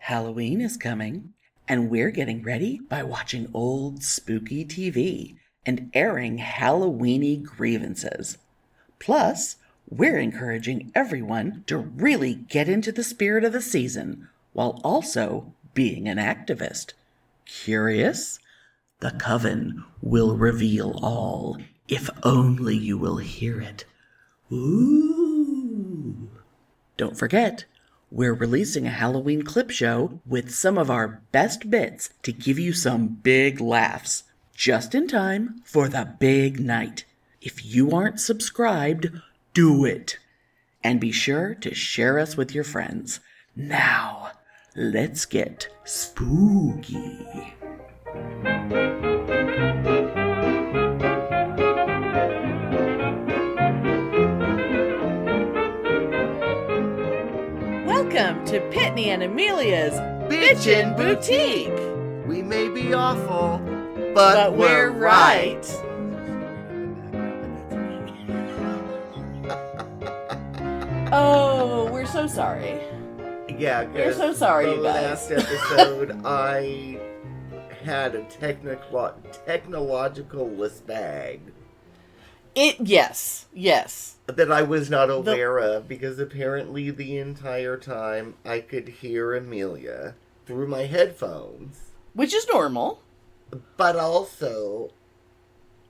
Halloween is coming, and we're getting ready by watching old spooky TV and airing Halloweeny grievances. Plus, we're encouraging everyone to really get into the spirit of the season while also being an activist. Curious? The Coven will reveal all, if only you will hear it. Ooh! Don't forget, we're releasing a Halloween clip show with some of our best bits to give you some big laughs, just in time for the big night. If you aren't subscribed, do it. And be sure to share us with your friends. Now, let's get spooky. Welcome to Pitney and Amelia's Bitchin' Boutique. We may be awful, but we're right. Oh, we're so sorry. Yeah, we're so sorry, you guys. The last episode, I had a technological list bag. Yes. That I was not aware of, because apparently the entire time I could hear Amelia through my headphones. Which is normal. But also,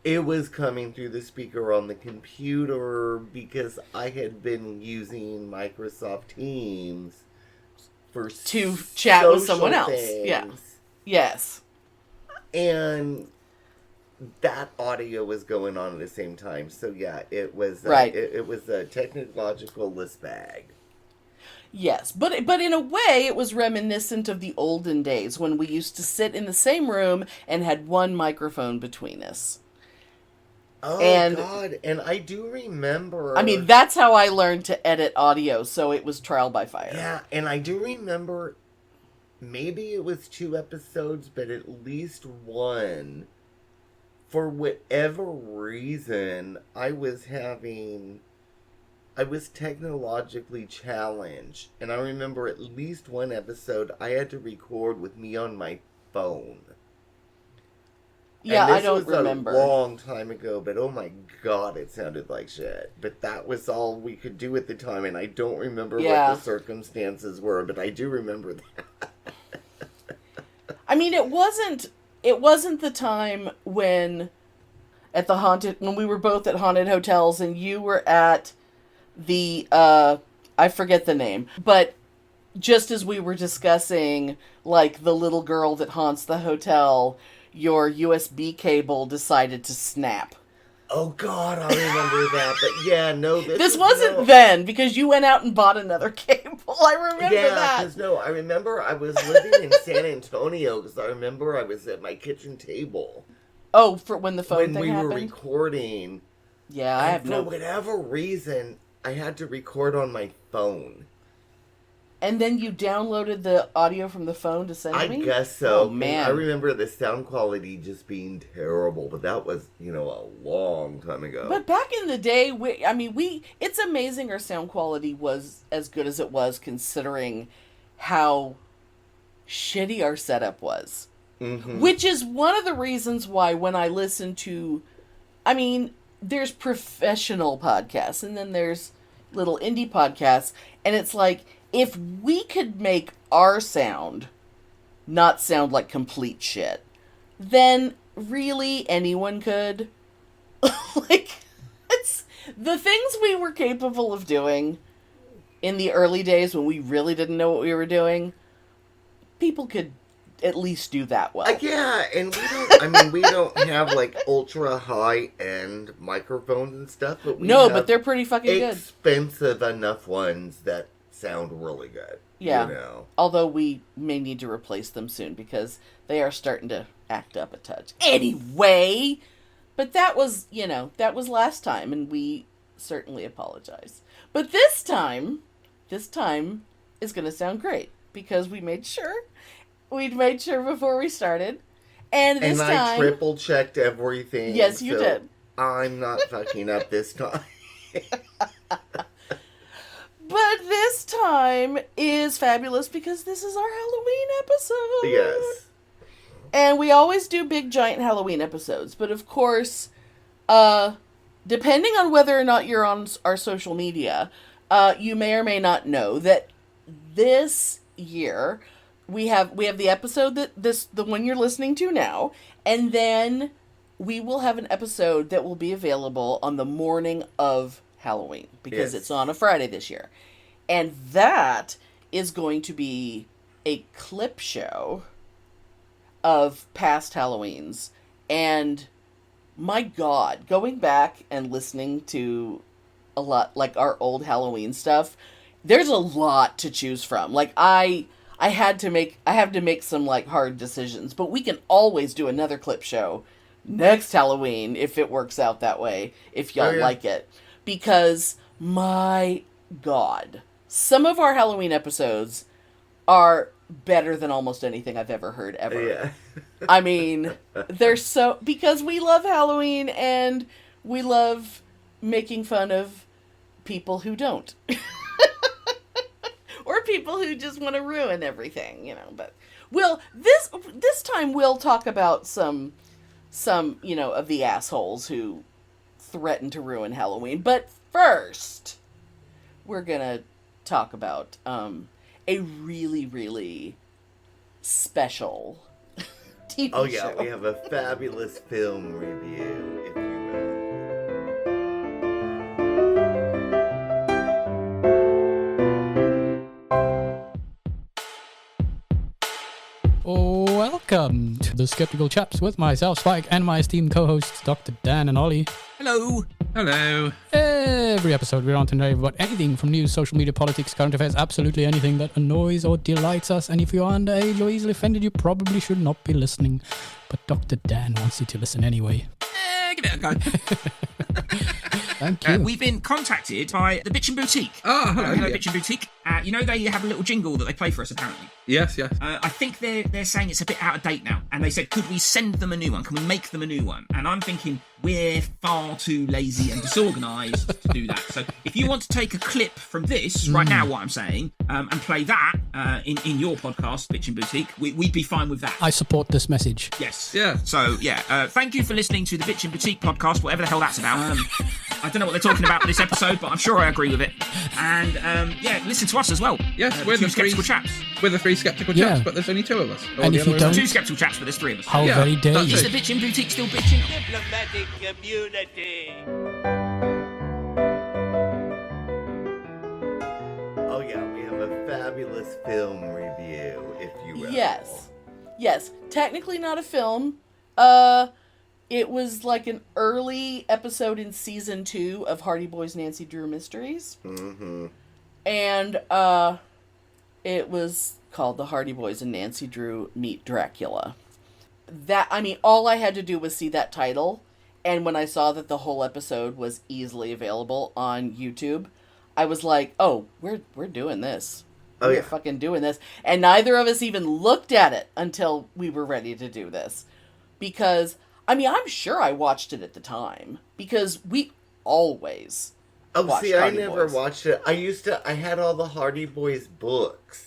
it was coming through the speaker on the computer because I had been using Microsoft Teams to chat with someone else. Things. Yeah. Yes. And that audio was going on at the same time. So yeah, it was right. It was a technological list bag. Yes, but in a way, it was reminiscent of the olden days when we used to sit in the same room and had one microphone between us. Oh, God. And I do remember... I mean, that's how I learned to edit audio, so it was trial by fire. Yeah, and I do remember, maybe it was 2 episodes, but at least one. For whatever reason, I was technologically challenged. And I remember at least one episode I had to record with me on my phone. Yeah, I don't remember. This was a long time ago, but oh my God, it sounded like shit. But that was all we could do at the time, and I don't remember what the circumstances were, but I do remember that. I mean, it wasn't the time when we were both at haunted hotels and you were at the, I forget the name, but just as we were discussing, like, the little girl that haunts the hotel, your USB cable decided to snap. Oh, God, I remember that. But, yeah, no. This wasn't then, because you went out and bought another cable. I remember that. Yeah, because, no, I remember I was living in San Antonio, because I remember I was at my kitchen table. Oh, for when the phone thing happened? When we were recording. Yeah, for whatever reason, I had to record on my phone. And then you downloaded the audio from the phone to send me? I guess so. Oh, man. I remember the sound quality just being terrible, but that was, a long time ago. But back in the day, it's amazing our sound quality was as good as it was considering how shitty our setup was. Mm-hmm. Which is one of the reasons why when I listen to, there's professional podcasts and then there's little indie podcasts, and it's like, if we could make our sound not sound like complete shit, then really anyone could. It's the things we were capable of doing in the early days when we really didn't know what we were doing. People could at least do that well. Yeah, and we don't have like ultra high end microphones and stuff, but but they're pretty fucking good. Expensive enough ones that sound really good. Yeah. Although we may need to replace them soon because they are starting to act up a touch. Anyway, but that was last time, and we certainly apologize. But this time is going to sound great because we'd made sure before we started. And this time I triple checked everything. Yes, you did. I'm not fucking up this time. But this time is fabulous because this is our Halloween episode. Yes. And we always do big, giant Halloween episodes. But of course, depending on whether or not you're on our social media, you may or may not know that this year we have the episode the one you're listening to now, and then we will have an episode that will be available on the morning of Halloween because it's on a Friday this year. And that is going to be a clip show of past Halloweens. And my God, going back and listening to a lot, like our old Halloween stuff, there's a lot to choose from. Like I have to make some like hard decisions, but we can always do another clip show next Halloween if it works out that way, if y'all like it. Because my God, some of our Halloween episodes are better than almost anything I've ever heard ever. Yeah. I mean, they're so, because we love Halloween and we love making fun of people who don't. Or people who just want to ruin everything, but this time we'll talk about some of the assholes who threaten to ruin Halloween. But first, we're gonna talk about a really, really special TV show. Oh yeah, we have a fabulous film review, if you will. Welcome to the Skeptical Chaps with myself, Spike, and my esteemed co-hosts, Dr. Dan and Ollie. Hello. Hello. Every episode we're on to know about anything from news, social media, politics, current affairs, absolutely anything that annoys or delights us. And if you're underage or easily offended, you probably should not be listening. But Dr. Dan wants you to listen anyway. Give it a go. Thank you. We've been contacted by the Bitchin' Boutique. Oh, hello. Hello, Bitchin' Boutique. They have a little jingle that they play for us, apparently. Yes, yes. I think they're saying it's a bit out of date now. And they said, could we send them a new one? Can we make them a new one? And I'm thinking, we're far too lazy and disorganised to do that. So if you want to take a clip from this, right now what I'm saying, and play that in your podcast, Bitchin' Boutique, we'd be fine with that. I support this message. Yes. Yeah. So, thank you for listening to the Bitchin' Boutique podcast, whatever the hell that's about. I don't know what they're talking about in this episode, but I'm sure I agree with it. And, listen to us as well. Yes, we're the Skeptical Chaps. We're the three skeptical chaps, but there's only two of us. And if you don't... Two Skeptical Chaps, but there's three of us. How very dare you. Is the Bitchin' Boutique still bitching? Diplomatic community. Oh yeah, we have a fabulous film review, if you will. Yes. Technically not a film. It was like an early episode in season 2 of Hardy Boys Nancy Drew Mysteries. Mm-hmm. And it was called The Hardy Boys and Nancy Drew Meet Dracula. All I had to do was see that title, and when I saw that the whole episode was easily available on YouTube, I was like, oh, we're doing this. We're fucking doing this. And neither of us even looked at it until we were ready to do this. Because, I'm sure I watched it at the time. Because we always watched I Hardy never Boys. watched it. I had all the Hardy Boys books.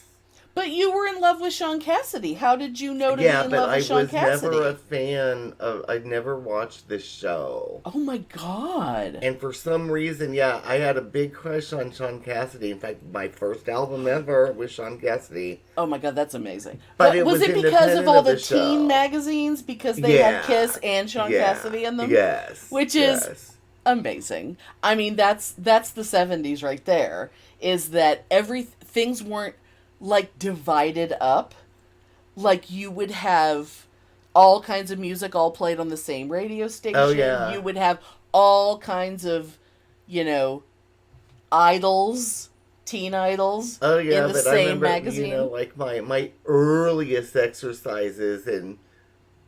But you were in love with Sean Cassidy. How did you know to be in love with Sean Cassidy? Yeah, but I was never a fan of... I'd never watched this show. Oh my God. And for some reason, I had a big crush on Sean Cassidy. In fact, my first album ever was Sean Cassidy. Oh my God, that's amazing. But it was it because independent of all the of the show. teen magazines? Because they had Kiss and Sean Cassidy in them? Yes. Which is amazing. That's the 70s right there. Is that things weren't like divided up. Like you would have all kinds of music all played on the same radio station. Oh, yeah. You would have all kinds of, idols, teen idols Oh yeah, in the but same I remember, magazine. like my earliest exercises in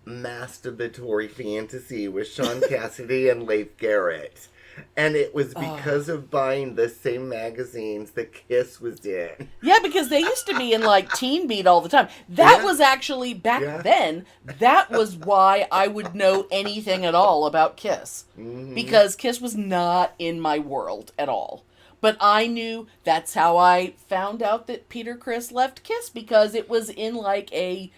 masturbatory fantasy was Sean Cassidy and Leif Garrett. And it was because of buying the same magazines that Kiss was in. Yeah, because they used to be in like Teen Beat all the time. That was actually back then. That was why I would know anything at all about Kiss, because Kiss was not in my world at all. But I knew that's how I found out that Peter Criss left Kiss, because it was in like a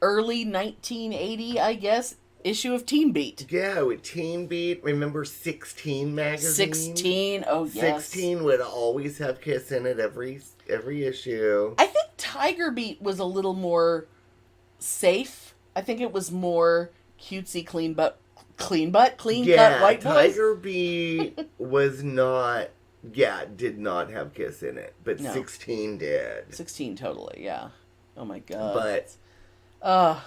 early 1980, I guess, issue of Teen Beat. Yeah, with Teen Beat. Remember 16 magazine? 16, oh yes. 16 would always have Kiss in it every issue. I think Tiger Beat was a little more safe. I think it was more cutesy, clean cut white boys. Tiger Beat was not... Yeah, did not have Kiss in it, but No. 16 did. 16 totally, yeah. Oh my god. But...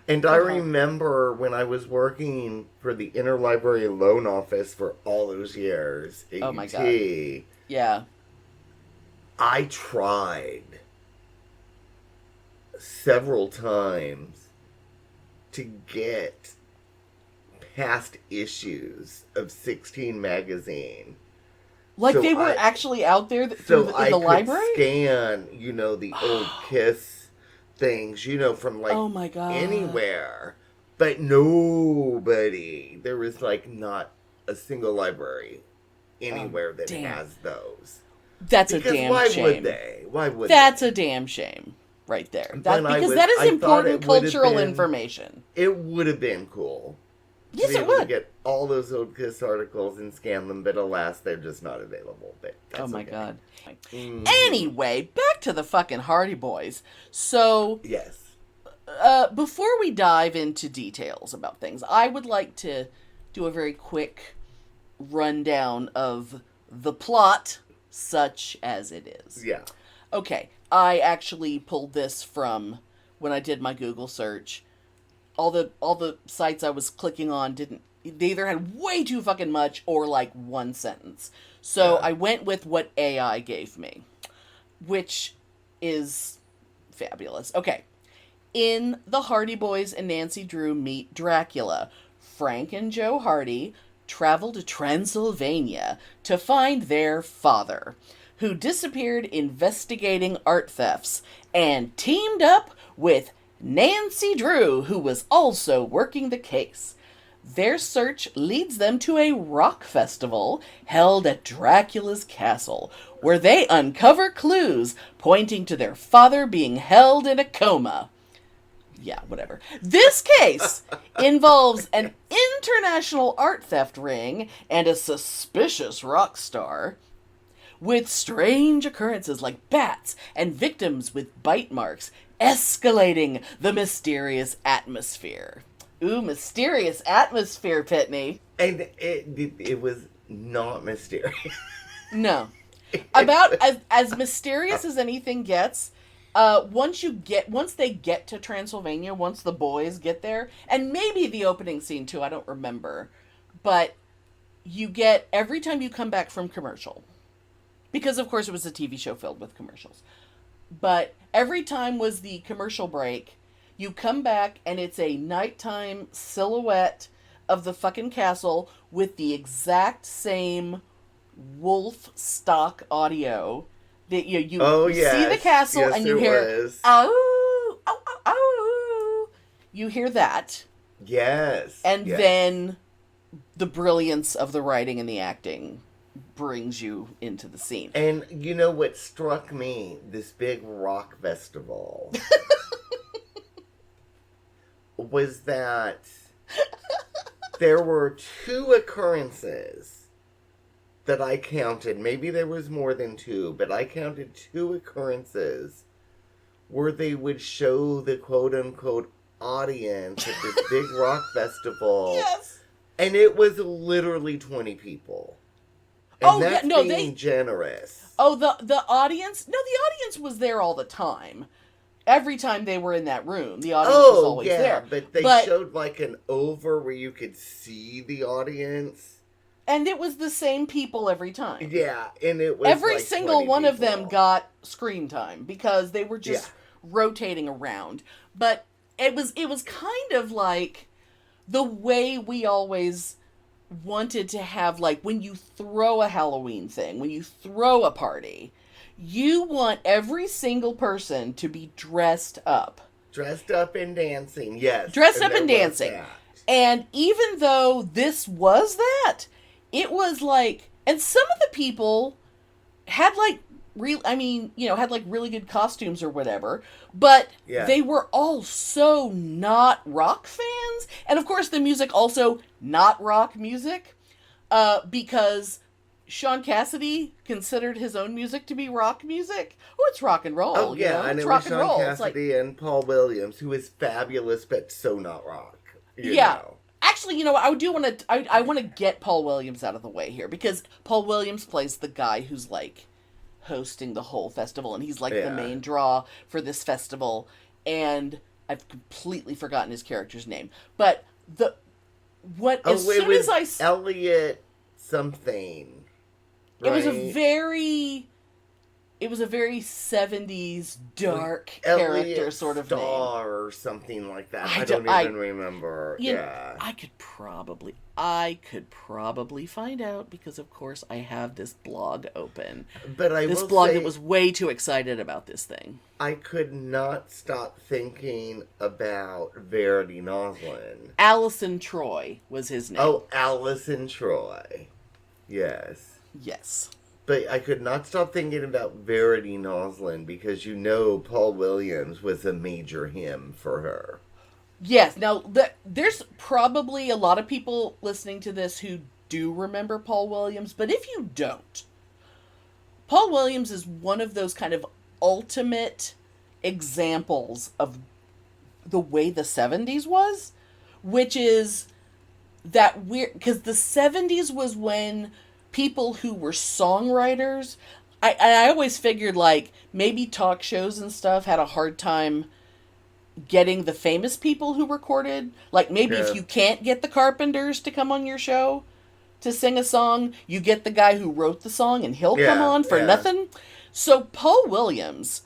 and I remember when I was working for the Interlibrary Loan Office for all those years at Oh my UT, God. Yeah. I tried several times to get past issues of 16 magazine. Like So they were I- actually out there in So the I could library? scan, the old Kiss things, from like Oh my god. anywhere. But nobody, there was like not a single library anywhere that damn. has those. That's Because a damn why shame. would they? Why would That's they? a damn shame right there. Then Because I that is thought important it would have cultural been- information. It would have been cool. To Yes, be it able to would. get all those old Kiss articles and scan them, but alas, they're just not available. But that's Oh my okay. god. Mhm. Anyway, back to the fucking Hardy Boys. So, Yes. before we dive into details about things, I would like to do a very quick rundown of the plot, such as it is. Yeah. Okay, I actually pulled this from when I did my Google search. All the sites I was clicking on they either had way too fucking much or like one sentence. So I went with what AI gave me, which is fabulous. Okay. In The Hardy Boys and Nancy Drew Meet Dracula, Frank and Joe Hardy travel to Transylvania to find their father, who disappeared investigating art thefts, and teamed up with Nancy Drew, who was also working the case. Their search leads them to a rock festival held at Dracula's castle, where they uncover clues pointing to their father being held in a coma. Yeah, whatever. This case involves an international art theft ring and a suspicious rock star, with strange occurrences like bats and victims with bite marks escalating the mysterious atmosphere. Ooh, mysterious atmosphere, Pitney. And it was not mysterious. No. About as mysterious as anything gets. Once they get to Transylvania, once the boys get there, and maybe the opening scene too, I don't remember, but you get, every time you come back from commercial, because of course it was a TV show filled with commercials, but every time was the commercial break, you come back and it's a nighttime silhouette of the fucking castle with the exact same wolf stock audio that you see the castle yes, and you it hear was. oh, oh, oh, oh. You hear that, Yes. and yes. then the brilliance of the writing and the acting brings you into the scene. And you know what struck me? This big rock festival was that there were two occurrences that I counted. Maybe there was more than two, but I counted two occurrences where they would show the quote-unquote audience at this big rock festival. Yes. And it was literally 20 people. And Oh, yeah, that's no, being generous. Oh, the audience? No, the audience was there all the time. Every time they were in that room, the audience was always there. But they showed like an over where you could see the audience. And it was the same people every time. Yeah, and it was Every like single 20 one of people. them got screen time because they were just rotating around. But it was kind of like the way we always wanted to have, like, when you throw a Halloween thing, when you throw a party, you want every single person to be dressed up. Dressed up and dancing, yes. Dressed up and there was dancing. that. And even though this was that, it was like And some of the people had like had like really good costumes or whatever, but they were all so not rock fans. And of course the music also not rock music, because Sean Cassidy considered his own music to be rock music. Oh, it's rock and roll. Oh, yeah, and it's it rock was and Sean roll. Cassidy and Paul Williams, who is fabulous, but so not rock. You Yeah. know. Actually, I want to get Paul Williams out of the way here, because Paul Williams plays the guy who's like hosting the whole festival, and he's like the main draw for this festival, and I've completely forgotten his character's name. But as soon as I Elliot something. Right? It was a very 70s dark character Elliot sort of Star name. Or something like that. I don't even remember. Yeah. I could probably find out, because of course I have this blog open. But this blog that was way too excited about this thing. I could not stop thinking about Verity Noslin. Allison Troy was his name. Oh, Allison Troy. Yes. Yes. But I could not stop thinking about Verity Noslin, because Paul Williams was a major hymn for her. Yes. Now, there's probably a lot of people listening to this who do remember Paul Williams, but if you don't, Paul Williams is one of those kind of ultimate examples of the way the 70s was, which is that because the 70s was when people who were songwriters, I always figured like maybe talk shows and stuff had a hard time getting the famous people who recorded. Like maybe if you can't get the Carpenters to come on your show to sing a song, you get the guy who wrote the song and he'll come on for nothing. So Paul Williams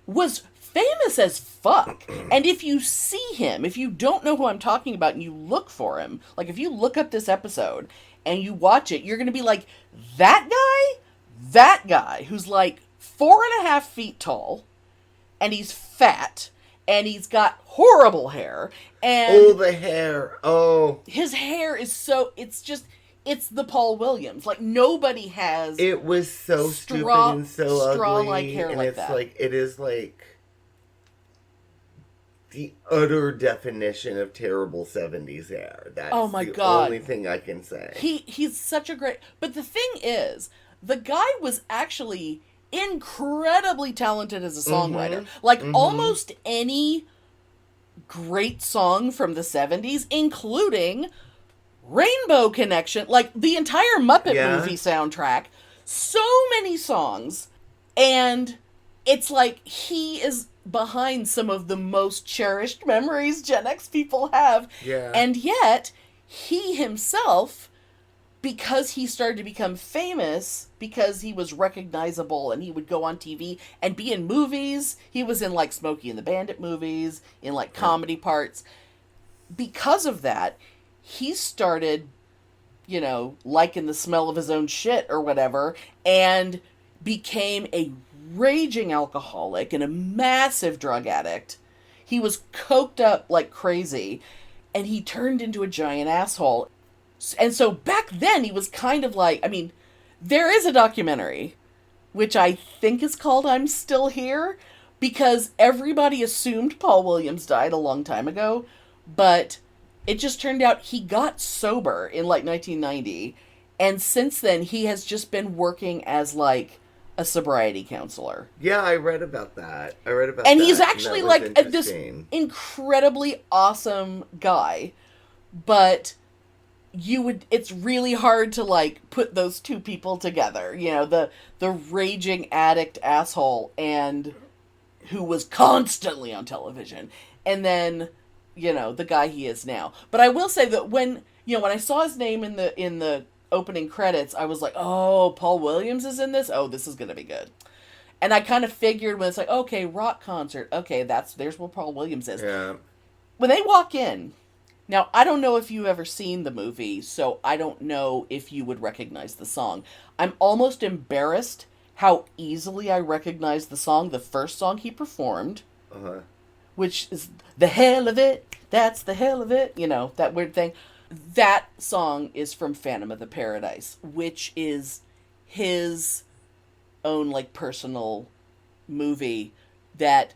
was famous as fuck. And if you see him, if you don't know who I'm talking about and you look for him, like if you look up this episode and you watch it, you're going to be like, that guy who's like 4.5 feet tall, and he's fat, and he's got horrible hair, and the hair. Oh, his hair is it's the Paul Williams. Like nobody has. It was so stupid and so ugly, straw-like hair and like it's that. like it is like the utter definition of terrible 70s hair. That's the only thing I can say. He's such a great... But the thing is, the guy was actually incredibly talented as a songwriter. Almost any great song from the 70s, including Rainbow Connection, like the entire Muppet movie soundtrack, so many songs, and it's like he is behind some of the most cherished memories Gen X people have. Yeah. And yet, he himself, because he started to become famous, because he was recognizable and he would go on TV and be in movies, he was in like Smokey and the Bandit movies, in like comedy parts. Because of that, he started, liking the smell of his own shit or whatever, and became a raging alcoholic and a massive drug addict. He was coked up like crazy, and he turned into a giant asshole. And so back then he was kind of like, there is a documentary, which I think is called I'm Still Here, because everybody assumed Paul Williams died a long time ago, but it just turned out he got sober in like 1990, and since then he has just been working as like a sobriety counselor. Yeah, I read about that. And he's actually like this incredibly awesome guy, but it's really hard to like put those two people together, the raging addict asshole and who was constantly on television, and then the guy he is now. But I will say that when I saw his name in the opening credits, I was like, oh, Paul Williams is in this? Oh, this is gonna be good. And I kind of figured when it's like, okay, rock concert, okay, there's where Paul Williams is. Yeah. When they walk in, now I don't know if you've ever seen the movie, so I don't know if you would recognize the song. I'm almost embarrassed how easily I recognized the song, the first song he performed, which is the hell of it, that's the hell of it, that weird thing. that song is from Phantom of the Paradise, which is his own, like, personal movie that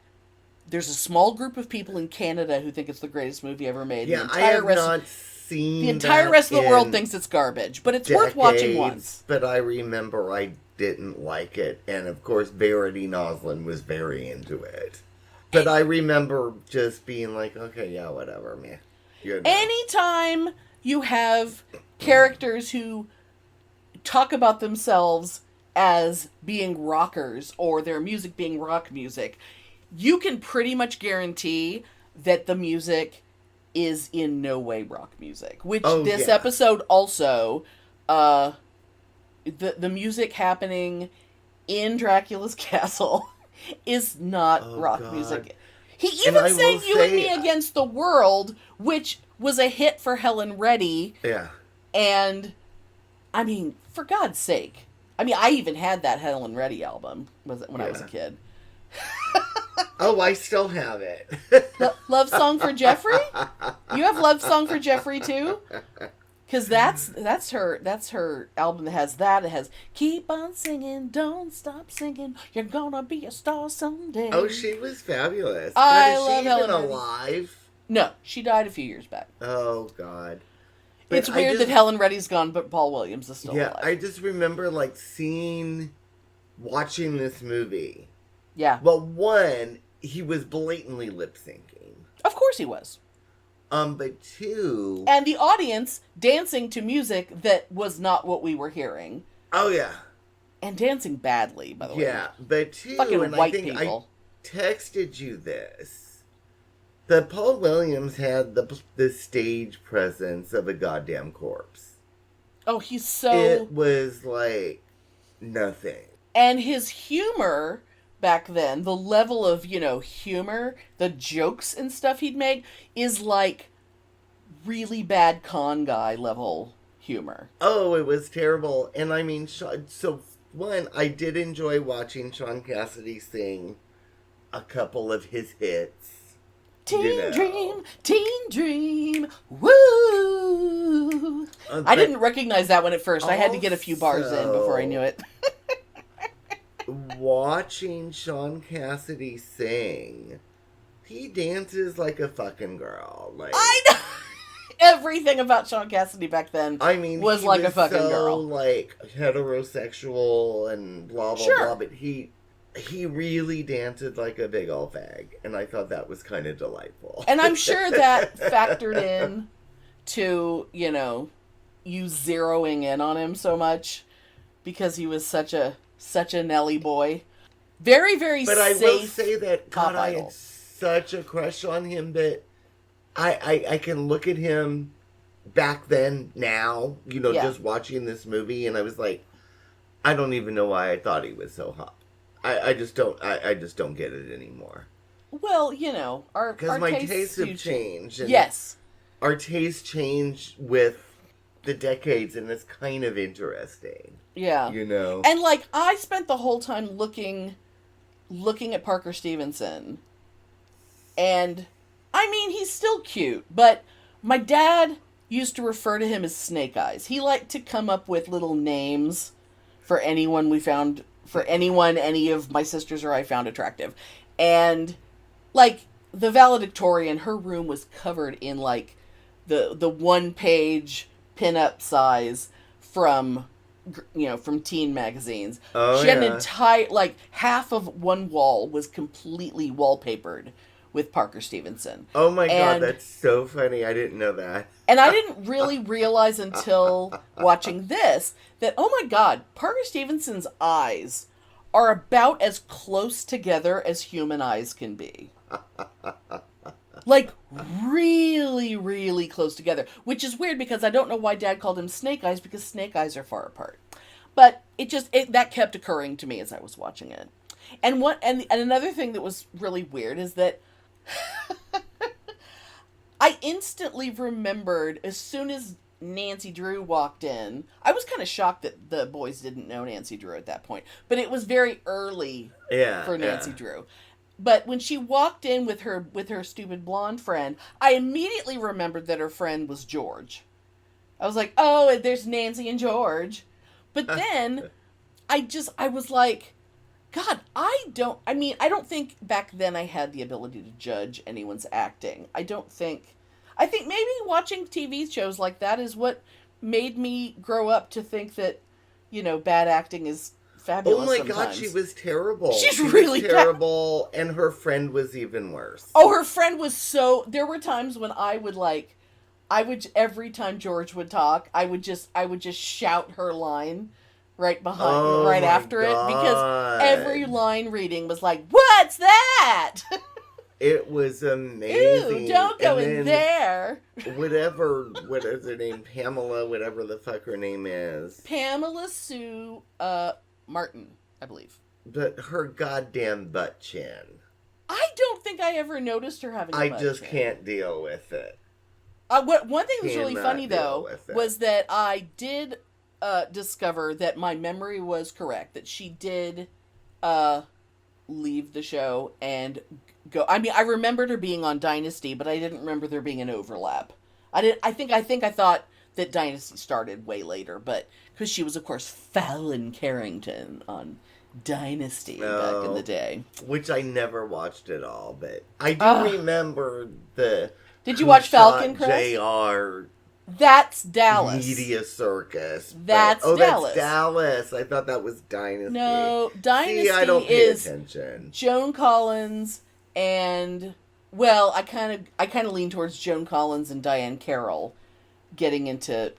there's a small group of people in Canada who think it's the greatest movie ever made. Yeah, I have not seen the entire rest of the world thinks it's garbage, but it's worth watching once. But I remember I didn't like it, and of course Verity Noslin was very into it. But I remember just being like, okay, yeah, whatever, man. You know. Anytime you have characters who talk about themselves as being rockers or their music being rock music, you can pretty much guarantee that the music is in no way rock music. Which episode also, the music happening in Dracula's castle is not rock music. He even sang You and Me Against the World, which was a hit for Helen Reddy. Yeah. And, I mean, for God's sake. I mean, I even had that Helen Reddy album when I was a kid. Oh, I still have it. Love Song for Jeffrey? You have Love Song for Jeffrey too? Because that's her album that has that. It has Keep on Singing, Don't Stop Singing, You're Gonna Be a Star Someday. Oh, she was fabulous. I love Helen Reddy. Alive? No, she died a few years back. Oh, God. But it's weird that Helen Reddy's gone, but Paul Williams is still alive. Yeah, I just remember, like, watching this movie. Yeah. Well, one, he was blatantly lip syncing. Of course he was. But two... And the audience dancing to music that was not what we were hearing. Oh, yeah. And dancing badly, by the way. Yeah, but two, fucking and white I think people. I texted you this. That Paul Williams had the stage presence of a goddamn corpse. Oh, he's so... It was like nothing. And his humor back then, the level of, humor, the jokes and stuff he'd make, is like really bad con guy level humor. Oh, it was terrible. And I mean, so one, I did enjoy watching Sean Cassidy sing a couple of his hits. Teen Dream, woo! I didn't recognize that one at first. I had to get a few bars in before I knew it. Watching Sean Cassidy sing, he dances like a fucking girl. Like, I know! Everything about Sean Cassidy back then was like a fucking girl. Like, heterosexual and blah, blah, blah, but he really danced like a big old fag, and I thought that was kind of delightful. And I'm sure that factored in to, you zeroing in on him so much because he was such a Nelly boy. Very, very safe. But I will say that, God, I had such a crush on him that I can look at him back then, now, just watching this movie, and I was like, I don't even know why I thought he was so hot. I just don't get it anymore. Well, our tastes have changed. And yes. Our tastes change with the decades, and it's kind of interesting. Yeah. And, like, I spent the whole time looking at Parker Stevenson. And, I mean, he's still cute, but my dad used to refer to him as Snake Eyes. He liked to come up with little names for anyone any of my sisters or I found attractive. And, like, the valedictorian, her room was covered in, like, the one-page pinup size from teen magazines. Oh, she had an entire, like, half of one wall was completely wallpapered with Parker Stevenson. Oh my God, that's so funny. I didn't know that. And I didn't really realize until watching this that, oh my God, Parker Stevenson's eyes are about as close together as human eyes can be. Like, really, really close together. Which is weird because I don't know why Dad called him Snake Eyes, because snake eyes are far apart. But that kept occurring to me as I was watching it. And another thing that was really weird is that I instantly remembered as soon as Nancy Drew walked in. I was kind of shocked that the boys didn't know Nancy Drew at that point, but it was very early for Nancy Drew. But when she walked in with her stupid blonde friend, I immediately remembered that her friend was George. I was like, oh, there's Nancy and George. But then I was like, God, I don't think back then I had the ability to judge anyone's acting. I think maybe watching TV shows like that is what made me grow up to think that, bad acting is fabulous. Oh my sometimes. God, she was terrible. She's really terrible, and her friend was even worse. Oh, her friend was there were times when every time George would talk, I would just shout her line right after it, because every line reading was like, "What's that?" It was amazing. Ew, don't go in there. What is her name? Pamela, whatever the fuck her name is. Pamela Sue Martin, I believe. But her goddamn butt chin. I don't think I ever noticed her having a butt I just chin. can't deal with it. One thing that's really Cannot funny, deal though, with it. was that I did discover that my memory was correct, that she did leave the show and go. I mean, I remembered her being on Dynasty, but I didn't remember there being an overlap. I thought that Dynasty started way later, but because she was, of course, Fallon Carrington on Dynasty back in the day. Which I never watched at all, but I do remember the... Did you watch Falcon Crest? JR That's Dallas. Media Circus. That's Dallas. That's Dallas. I thought that was Dynasty. No, Dynasty I don't pay is attention. Joan Collins and, well, I kind of lean towards Joan Collins and Diane Carroll getting into,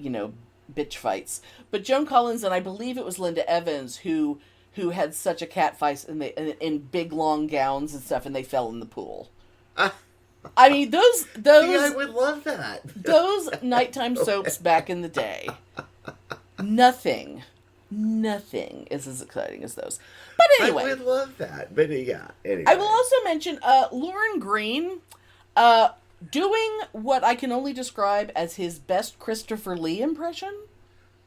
bitch fights. But Joan Collins and I believe it was Linda Evans who had such a cat fight in big long gowns and stuff, and they fell in the pool. I mean, those See, I would love that. Those nighttime soaps back in the day. Nothing is as exciting as those. But anyway, I would love that. But yeah, anyway. I will also mention Lauren Green doing what I can only describe as his best Christopher Lee impression.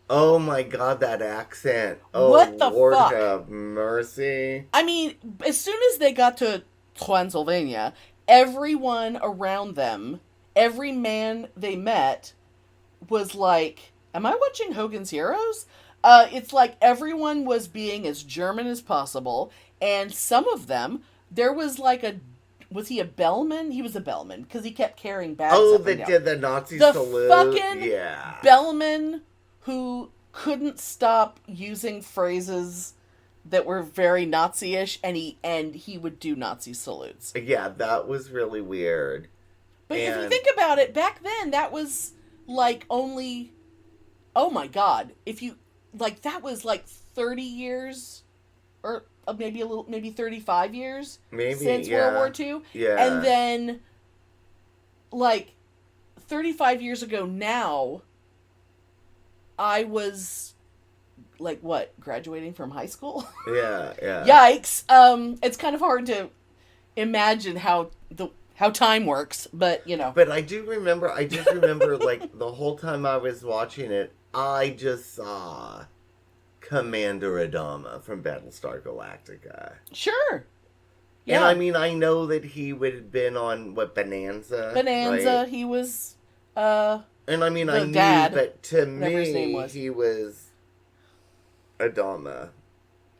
Oh my God, that accent. Oh, What the Lord fuck? have mercy. I mean, as soon as they got to Transylvania, everyone around them, every man they met was like, am I watching Hogan's Heroes? It's like everyone was being as German as possible, and some of them, there was like was he a bellman? He was a bellman, because he kept carrying bags up and down. Did the Nazi the salute? fucking Yeah. bellman who couldn't stop using phrases that were very Nazi-ish, and he would do Nazi salutes. Yeah, that was really weird. But if you think about it, back then, that was, like, only... Oh, my God. If you... Like, that was, like, 30 years... Or maybe 35 years... Since World War II. Yeah. And then, like, 35 years ago now, I was... like what, graduating from high school? Yeah. Yikes. It's kind of hard to imagine how time works, but But I just remember like the whole time I was watching it, I just saw Commander Adama from Battlestar Galactica. Sure. Yeah. And I mean, I know that he would have been on Bonanza. Bonanza, right? he was And I mean, I knew, dad, but to whatever his name me, was. he was Adama.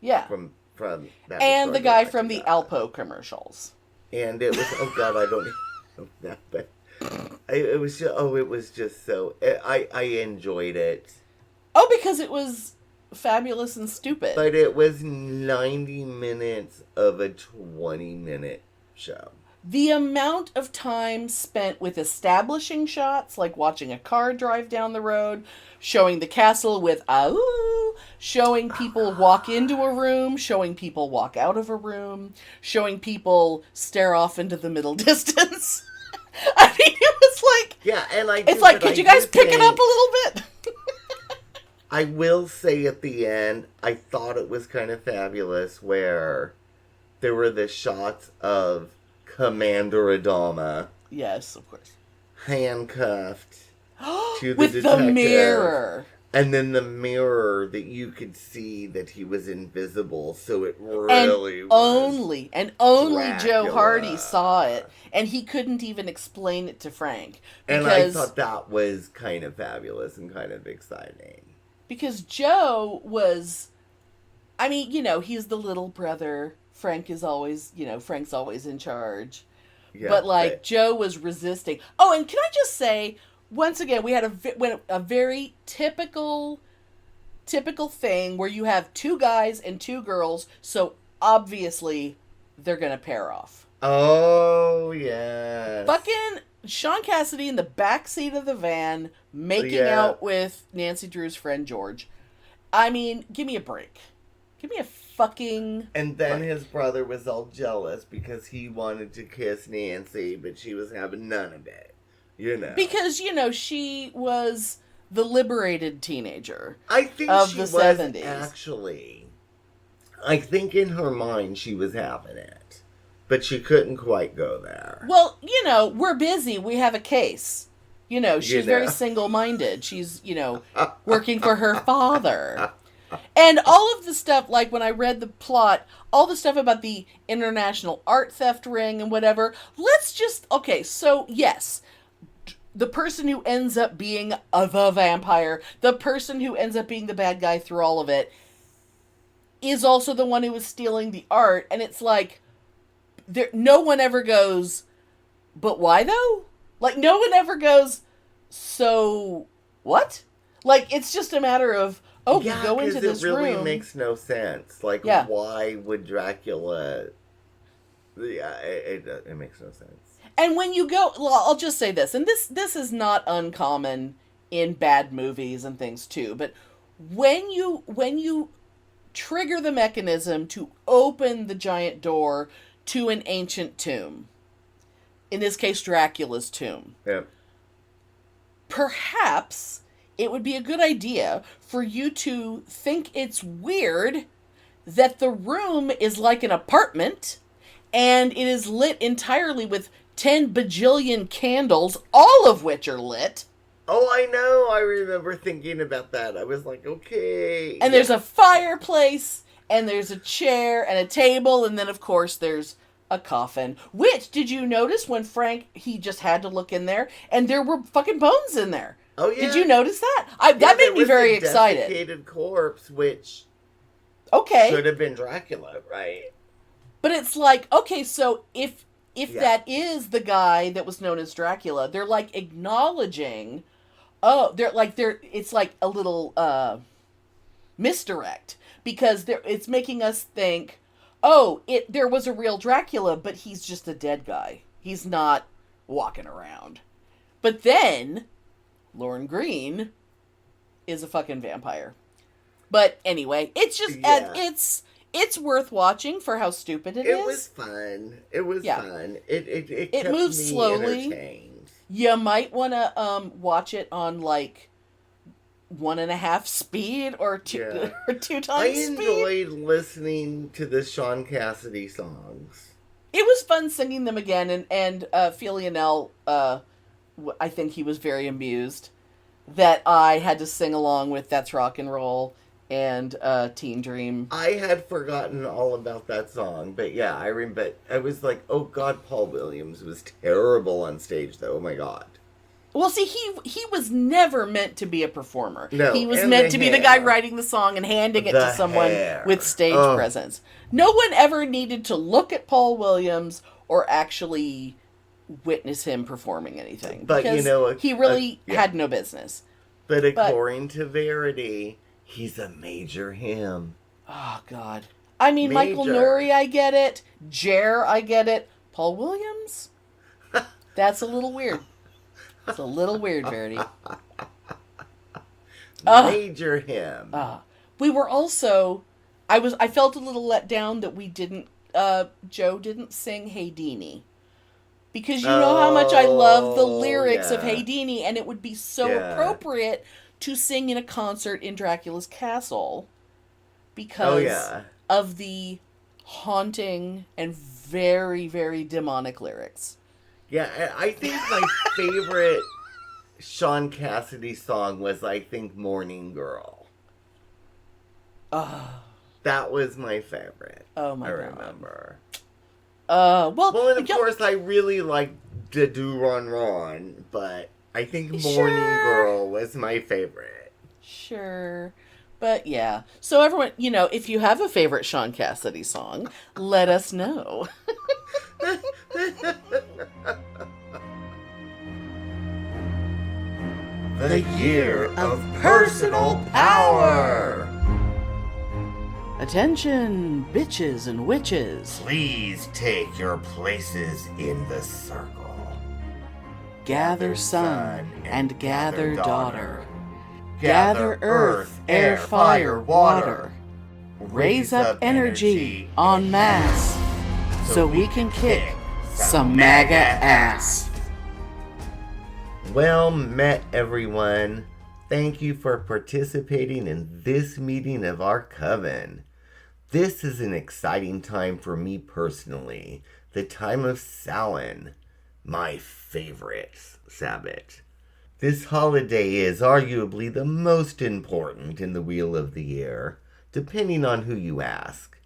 Yeah. From Battlestar And the guy from Galactica. the Alpo commercials. And it was, oh God, I don't know that, but it was just so, I enjoyed it. Oh, because it was fabulous and stupid. But it was 90 minutes of a 20-minute show. The amount of time spent with establishing shots, like watching a car drive down the road, showing the castle with "Ahoo," showing people walk into a room, showing people walk out of a room, showing people stare off into the middle distance. I mean, it was like... Yeah, and it's like, could you guys pick it up a little bit? I will say at the end, I thought it was kind of fabulous where there were the shots of Commander Adama Yes, of course. handcuffed to the With detective. the mirror. And then the mirror that you could see that he was invisible, so it really only Dracula. Joe Hardy saw it, and he couldn't even explain it to Frank. And I thought that was kind of fabulous and kind of exciting. Because Joe was, I mean, he's the little brother. Frank's always in charge. Yeah, but Joe was resisting. Oh, and can I just say, once again, we had a very typical thing where you have two guys and two girls, so obviously they're going to pair off. Oh, yeah. Fucking Sean Cassidy in the back seat of the van making out with Nancy Drew's friend George. I mean, give me a break. Give me a fucking And then break. his brother was all jealous because he wanted to kiss Nancy, but she was having none of it. Because, she was the liberated teenager. I think of she the was 70s. Actually. I think in her mind she was having it. But she couldn't quite go there. Well, we're busy. We have a case. She's very single-minded. She's, working for her father. And all of the stuff, like when I read the plot, all the stuff about the international art theft ring and whatever, so yes, the person who ends up being the vampire, the person who ends up being the bad guy through all of it, is also the one who was stealing the art, and it's like, no one ever goes, but why though? Like, no one ever goes, so what? Like, it's just a matter of, we go into this room. It really makes no sense. Like, why would Dracula... Yeah, it makes no sense. And when you go... Well, I'll just say this, and this is not uncommon in bad movies and things too, but when you trigger the mechanism to open the giant door to an ancient tomb, in this case, Dracula's tomb, perhaps it would be a good idea for you to think it's weird that the room is like an apartment and it is lit entirely with 10 bajillion candles, all of which are lit. Oh, I know. I remember thinking about that. I was like, okay. And there's a fireplace, and there's a chair and a table, and then, of course, there's a coffin. Which, did you notice when Frank, he just had to look in there, and there were fucking bones in there? Oh, yeah. Did you notice that? That made me very excited. Desiccated corpse, which should have been Dracula, right? But it's like, okay, so if that is the guy that was known as Dracula, they're like acknowledging, it's like a little misdirect, because it's making us think, there was a real Dracula, but he's just a dead guy. He's not walking around. But then Lorne Greene is a fucking vampire. But anyway, it's just it's worth watching for how stupid it is. It was fun. It was fun. It kept moves me slowly. entertained. You might want to watch it on like 1.5 speed or 2 times speed. I enjoyed listening to the Sean Cassidy songs. It was fun singing them again, and Filianel, I think he was very amused that I had to sing along with That's Rock and Roll and Teen Dream. I had forgotten all about that song, but yeah, I remember. But I was like, oh god, Paul Williams was terrible on stage, though. Oh my god. Well, see, he was never meant to be a performer. No, he was meant to be the guy writing the song and handing it to someone with stage presence. No one ever needed to look at Paul Williams or actually witness him performing anything. But because he really had no business. But according to Verity, he's a major him. Oh, God. I mean, Michael Nouri, I get it. Jer, I get it. Paul Williams? That's a little weird. It's a little weird, Verity. Major him. We were also... I felt a little let down that we didn't... Joe didn't sing Hey Deanie. Because you know how much I love the lyrics of Hey Deanie, and it would be so appropriate to sing in a concert in Dracula's castle because of the haunting and very, very demonic lyrics. Yeah, I think my favorite Sean Cassidy's song was, I think, Morning Girl. That was my favorite. Oh my I God. remember. Well, And of course, I really liked the Do Ron Ron, but I think Morning Girl was my favorite. Sure. But yeah. So everyone, if you have a favorite Sean Cassidy song, let us know. The year of personal power. Attention, bitches and witches. Please take your places in the circle. Gather son and gather daughter. Gather earth, air, fire, water. Raise up energy en masse so we can kick some MAGA ass. Well met, everyone. Thank you for participating in this meeting of our Coven. This is an exciting time for me personally, the time of Samhain, my favorite Sabbath. This holiday is arguably the most important in the wheel of the year, depending on who you ask.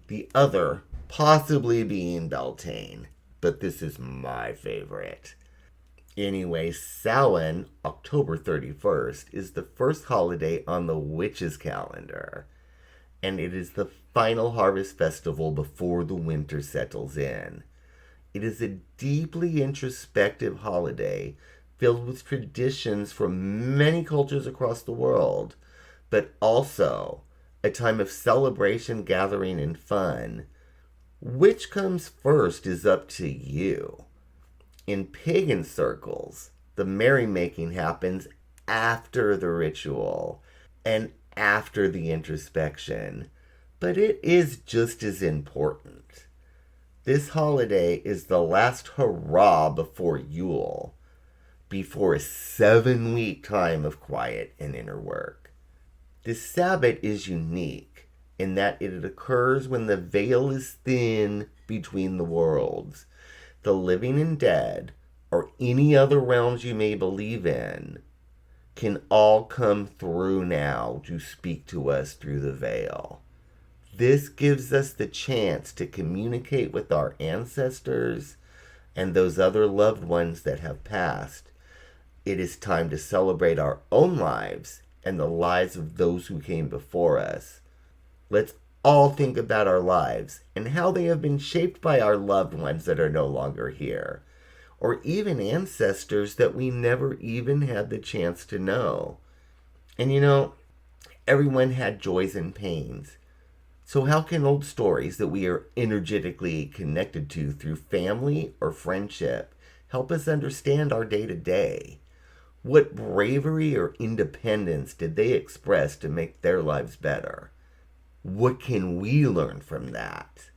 The other possibly being Beltane, but this is my favorite. Anyway, Samhain, October 31st, is the first holiday on the witches' calendar, and it is the final harvest festival before the winter settles in. It is a deeply introspective holiday filled with traditions from many cultures across the world, but also a time of celebration, gathering, and fun. Which comes first is up to you. In pagan circles, the merrymaking happens after the ritual and after the introspection, but it is just as important. This holiday is the last hurrah before Yule, before a 7-week time of quiet and inner work. This Sabbath is unique in that it occurs when the veil is thin between the worlds. The living and dead, or any other realms you may believe in, can all come through now to speak to us through the veil. This gives us the chance to communicate with our ancestors and those other loved ones that have passed. It is time to celebrate our own lives and the lives of those who came before us. Let's all think about our lives and how they have been shaped by our loved ones that are no longer here, or even ancestors that we never even had the chance to know. And everyone had joys and pains. So how can old stories that we are energetically connected to through family or friendship help us understand our day-to-day? What bravery or independence did they express to make their lives better? What can we learn from that?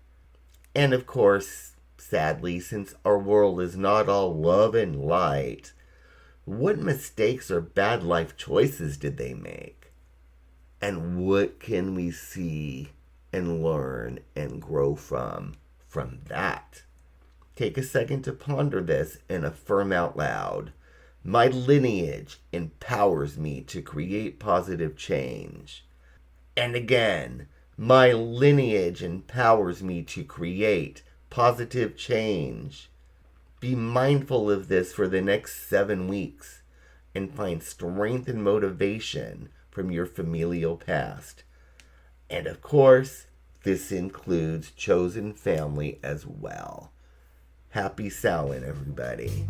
And of course, sadly, since our world is not all love and light, what mistakes or bad life choices did they make? And what can we see and learn and grow from that? Take a second to ponder this and affirm out loud. My lineage empowers me to create positive change. And again, my lineage empowers me to create positive change. Be mindful of this for the next 7 weeks and find strength and motivation from your familial past. And of course, this includes chosen family as well. Happy Samhain, everybody.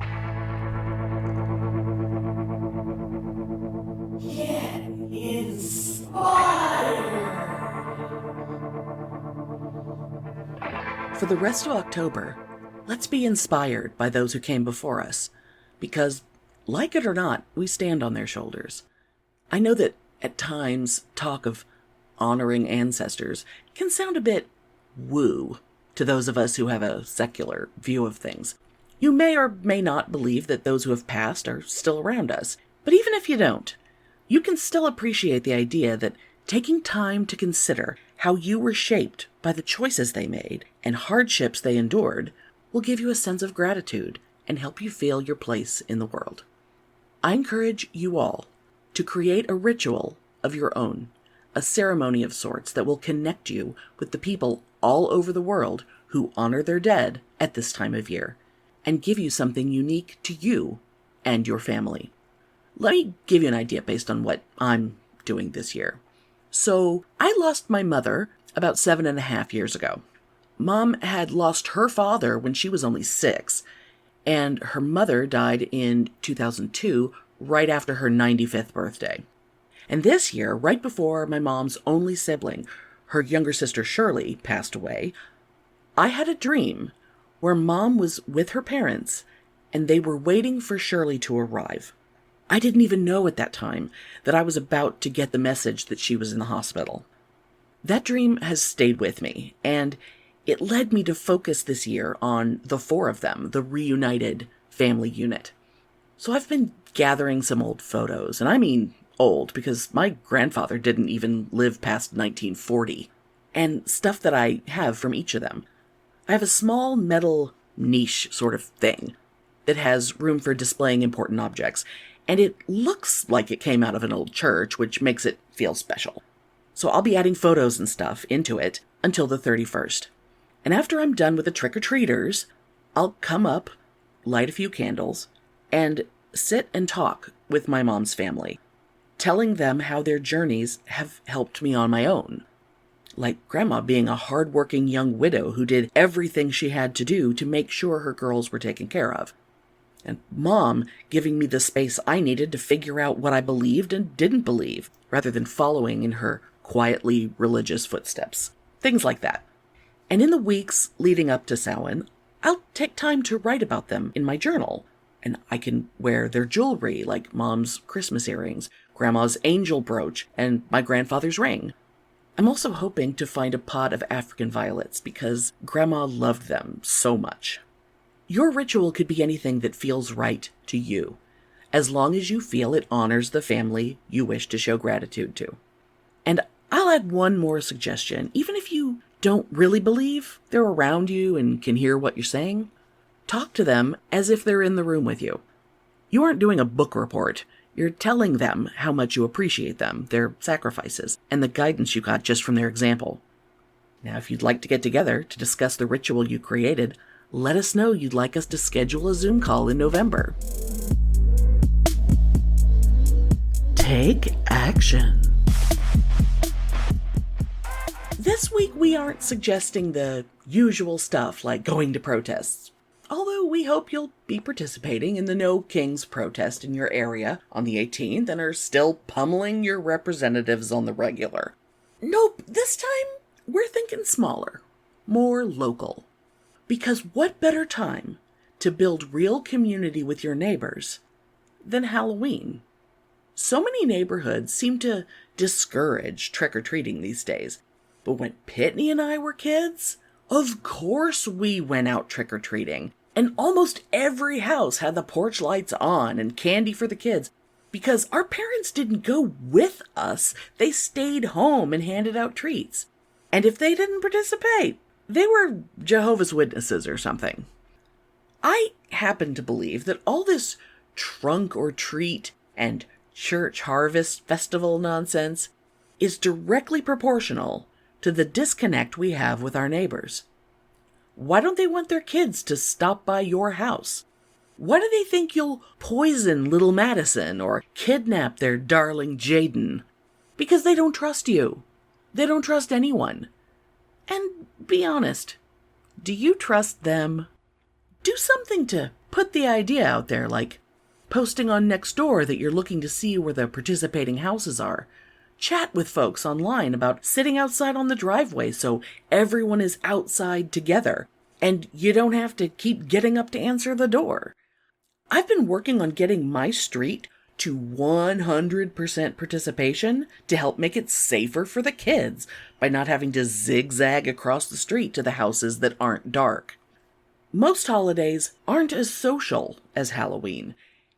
For the rest of October, let's be inspired by those who came before us, because, like it or not, we stand on their shoulders. I know that at times talk of honoring ancestors can sound a bit woo to those of us who have a secular view of things. You may or may not believe that those who have passed are still around us, but even if you don't, you can still appreciate the idea that taking time to consider how you were shaped by the choices they made and hardships they endured will give you a sense of gratitude and help you feel your place in the world. I encourage you all to create a ritual of your own, a ceremony of sorts that will connect you with the people all over the world who honor their dead at this time of year, and give you something unique to you and your family. Let me give you an idea based on what I'm doing this year. So, I lost my mother about 7.5 years ago. Mom had lost her father when she was only 6, and her mother died in 2002, right after her 95th birthday. And this year, right before my mom's only sibling, her younger sister Shirley, passed away, I had a dream where Mom was with her parents, and they were waiting for Shirley to arrive. I didn't even know at that time that I was about to get the message that she was in the hospital. That dream has stayed with me, and it led me to focus this year on the 4 of them, the reunited family unit. So I've been gathering some old photos, and I mean old because my grandfather didn't even live past 1940, and stuff that I have from each of them. I have a small metal niche sort of thing that has room for displaying important objects, and it looks like it came out of an old church, which makes it feel special. So I'll be adding photos and stuff into it until the 31st. And after I'm done with the trick-or-treaters, I'll come up, light a few candles, and sit and talk with my mom's family, telling them how their journeys have helped me on my own. Like Grandma being a hard-working young widow who did everything she had to do to make sure her girls were taken care of. And Mom giving me the space I needed to figure out what I believed and didn't believe, rather than following in her quietly religious footsteps. Things like that. And in the weeks leading up to Samhain, I'll take time to write about them in my journal. And I can wear their jewelry, like Mom's Christmas earrings, Grandma's angel brooch, and my grandfather's ring. I'm also hoping to find a pot of African violets because Grandma loved them so much. Your ritual could be anything that feels right to you, as long as you feel it honors the family you wish to show gratitude to. And I'll add one more suggestion. Even if you don't really believe they're around you and can hear what you're saying, talk to them as if they're in the room with you. You aren't doing a book report. You're telling them how much you appreciate them, their sacrifices, and the guidance you got just from their example. Now, if you'd like to get together to discuss the ritual you created, let us know you'd like us to schedule a Zoom call in November. Take action. This week we aren't suggesting the usual stuff like going to protests, although we hope you'll be participating in the No Kings protest in your area on the 18th and are still pummeling your representatives on the regular. Nope, this time we're thinking smaller, more local. Because what better time to build real community with your neighbors than Halloween? So many neighborhoods seem to discourage trick-or-treating these days. But when Pitney and I were kids, of course we went out trick-or-treating. And almost every house had the porch lights on and candy for the kids. Because our parents didn't go with us, they stayed home and handed out treats. And if they didn't participate, they were Jehovah's Witnesses or something. I happen to believe that all this trunk or treat and church harvest festival nonsense is directly proportional to the disconnect we have with our neighbors. Why don't they want their kids to stop by your house? Why do they think you'll poison little Madison or kidnap their darling Jaden? Because they don't trust you. They don't trust anyone. And be honest, do you trust them? Do something to put the idea out there, like posting on Nextdoor that you're looking to see where the participating houses are. Chat with folks online about sitting outside on the driveway so everyone is outside together, and you don't have to keep getting up to answer the door. I've been working on getting my street to 100% participation to help make it safer for the kids by not having to zigzag across the street to the houses that aren't dark. Most holidays aren't as social as Halloween,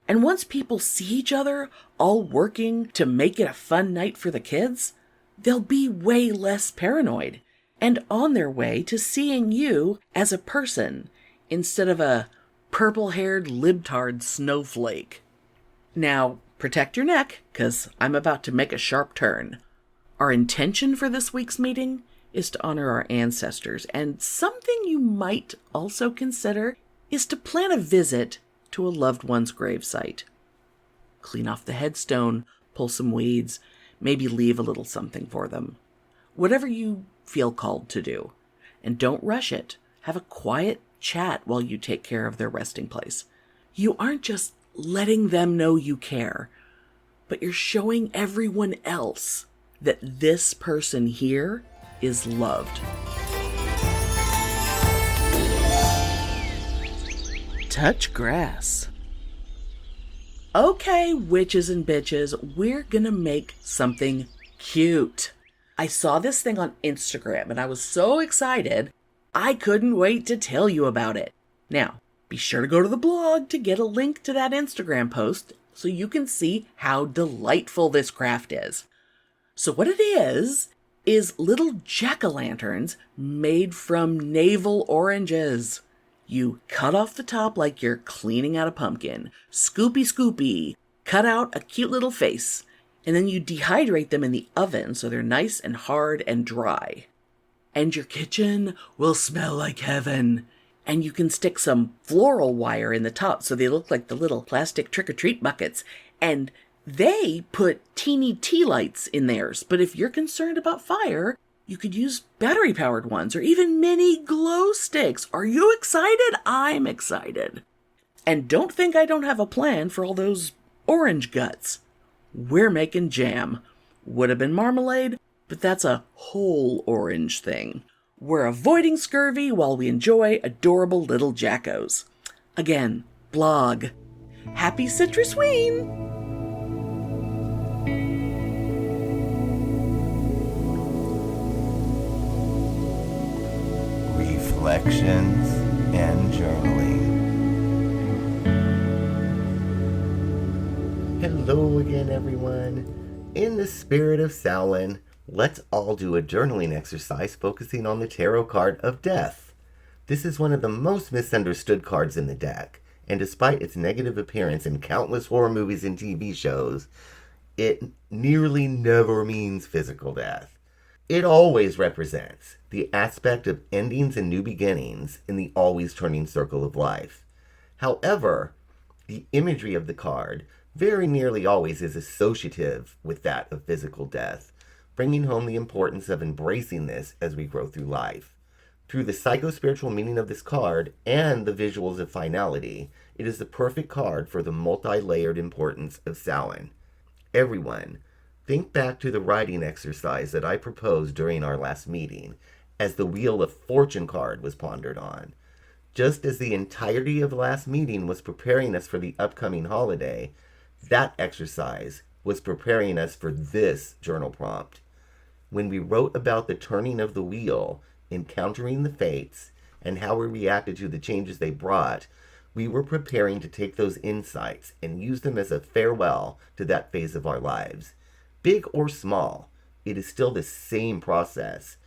and once people see each other all working to make it a fun night for the kids, they'll be way less paranoid and on their way to seeing you as a person instead of a purple-haired libtard snowflake. Now, protect your neck, because I'm about to make a sharp turn. Our intention for this week's meeting is to honor our ancestors, and something you might also consider is to plan a visit to a loved one's gravesite. Clean off the headstone, pull some weeds, maybe leave a little something for them. Whatever you feel called to do. And don't rush it. Have a quiet chat while you take care of their resting place. You aren't just letting them know you care, but you're showing everyone else that this person here is loved. Touch grass. Okay, witches and bitches, we're gonna make something cute. I saw this thing on Instagram and I was so excited, I couldn't wait to tell you about it. Now, be sure to go to the blog to get a link to that Instagram post so you can see how delightful this craft is. So what it is little jack-o'-lanterns made from navel oranges. You cut off the top like you're cleaning out a pumpkin. Scoopy scoopy. Cut out a cute little face. And then you dehydrate them in the oven so they're nice and hard and dry. And your kitchen will smell like heaven. And you can stick some floral wire in the top so they look like the little plastic trick-or-treat buckets. And they put teeny tea lights in theirs. But if you're concerned about fire, you could use battery-powered ones or even mini glow sticks. Are you excited? I'm excited. And don't think I don't have a plan for all those orange guts. We're making jam. Would have been marmalade, but that's a whole orange thing. We're avoiding scurvy while we enjoy adorable little jackos. Again, blog. Happy Citrusween! Reflections and journaling. Hello again, everyone. In the spirit of Samhain, let's all do a journaling exercise focusing on the tarot card of death. This is one of the most misunderstood cards in the deck, and despite its negative appearance in countless horror movies and TV shows, it nearly never means physical death. It always represents the aspect of endings and new beginnings in the always turning circle of life. However, the imagery of the card very nearly always is associative with that of physical death, bringing home the importance of embracing this as we grow through life. Through the psycho-spiritual meaning of this card and the visuals of finality, it is the perfect card for the multi-layered importance of Samhain. Everyone, think back to the writing exercise that I proposed during our last meeting as the Wheel of Fortune card was pondered on. Just as the entirety of last meeting was preparing us for the upcoming holiday, that exercise was preparing us for this journal prompt. When we wrote about the turning of the wheel, encountering the fates, and how we reacted to the changes they brought, we were preparing to take those insights and use them as a farewell to that phase of our lives. Big or small, it is still the same process.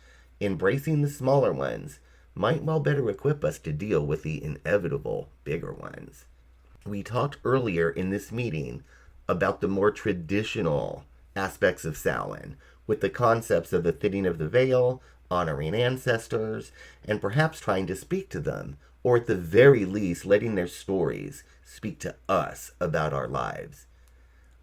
Embracing the smaller ones might well better equip us to deal with the inevitable bigger ones. We talked earlier in this meeting about the more traditional aspects of Samhain, with the concepts of the thinning of the veil, honoring ancestors, and perhaps trying to speak to them, or at the very least letting their stories speak to us about our lives.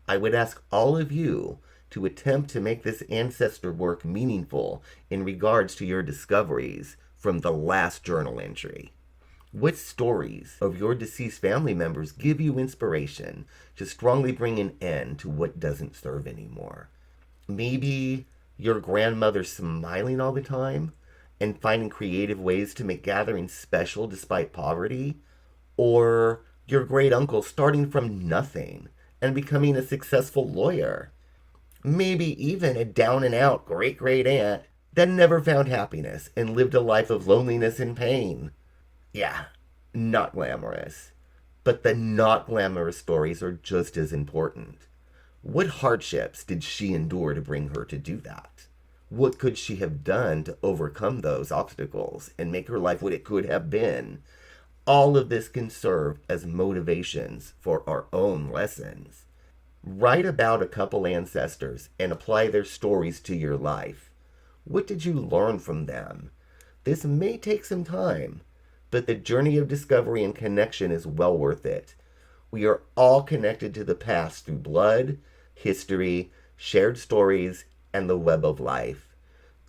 I would ask all of you to attempt to make this ancestor work meaningful in regards to your discoveries from the last journal entry. What stories of your deceased family members give you inspiration to strongly bring an end to what doesn't serve anymore? Maybe your grandmother smiling all the time and finding creative ways to make gatherings special despite poverty? Or your great uncle starting from nothing and becoming a successful lawyer? Maybe even a down and out great aunt that never found happiness and lived a life of loneliness and pain. Yeah, not glamorous. But the not glamorous stories are just as important. What hardships did she endure to bring her to do that? What could she have done to overcome those obstacles and make her life what it could have been? All of this can serve as motivations for our own lessons. Write about a couple ancestors and apply their stories to your life. What did you learn from them? This may take some time, but the journey of discovery and connection is well worth it. We are all connected to the past through blood, history, shared stories, and the web of life.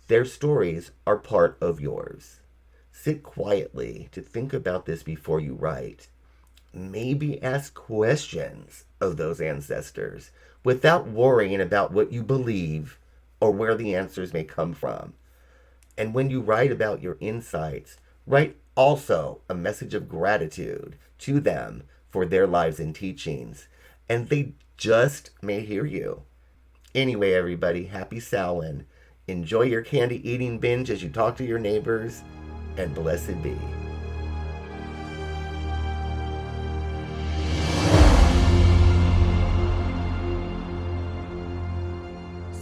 Their stories are part of yours. Sit quietly to think about this before you write. Maybe ask questions of those ancestors without worrying about what you believe or where the answers may come from. And when you write about your insights, write also a message of gratitude to them for their lives and teachings, and they just may hear you. Anyway, everybody, happy Samhain. Enjoy your candy eating binge as you talk to your neighbors, and blessed be.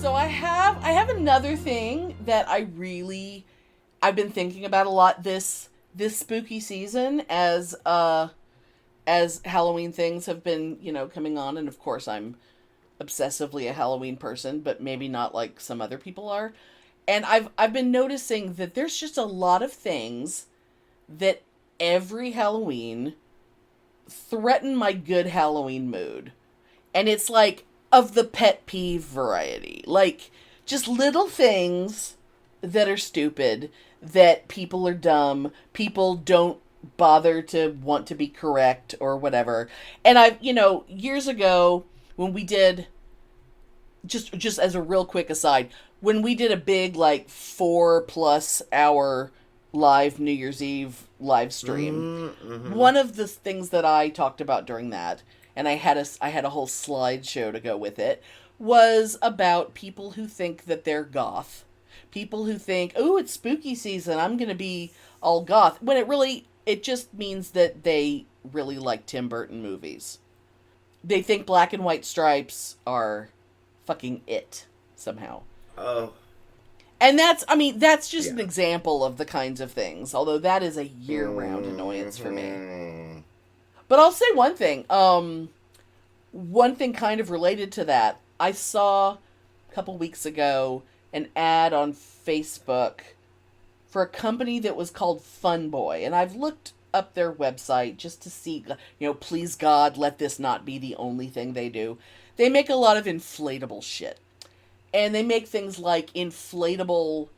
So I have another thing that I've been thinking about a lot this spooky season as Halloween things have been, coming on, and of course I'm obsessively a Halloween person, but maybe not like some other people are. And I've been noticing that there's just a lot of things that every Halloween threaten my good Halloween mood. And it's like of the pet peeve variety. Like just little things that are stupid, that people are dumb, people don't bother to want to be correct or whatever. And I've, years ago when we did, just as a real quick aside, when we did a big 4+ hour live New Year's Eve live stream, one of the things that I talked about during that, and I had a whole slideshow to go with it, was about people who think that they're goth. People who think, oh, it's spooky season, I'm going to be all goth. When it just means that they really like Tim Burton movies. They think black and white stripes are fucking it, somehow. Oh. And that's just an example of the kinds of things, although that is a year-round annoyance for me. But I'll say one thing. One thing kind of related to that, I saw a couple weeks ago an ad on Facebook for a company that was called Fun Boy. And I've looked up their website just to see, please God, let this not be the only thing they do. They make a lot of inflatable shit. And they make things like inflatable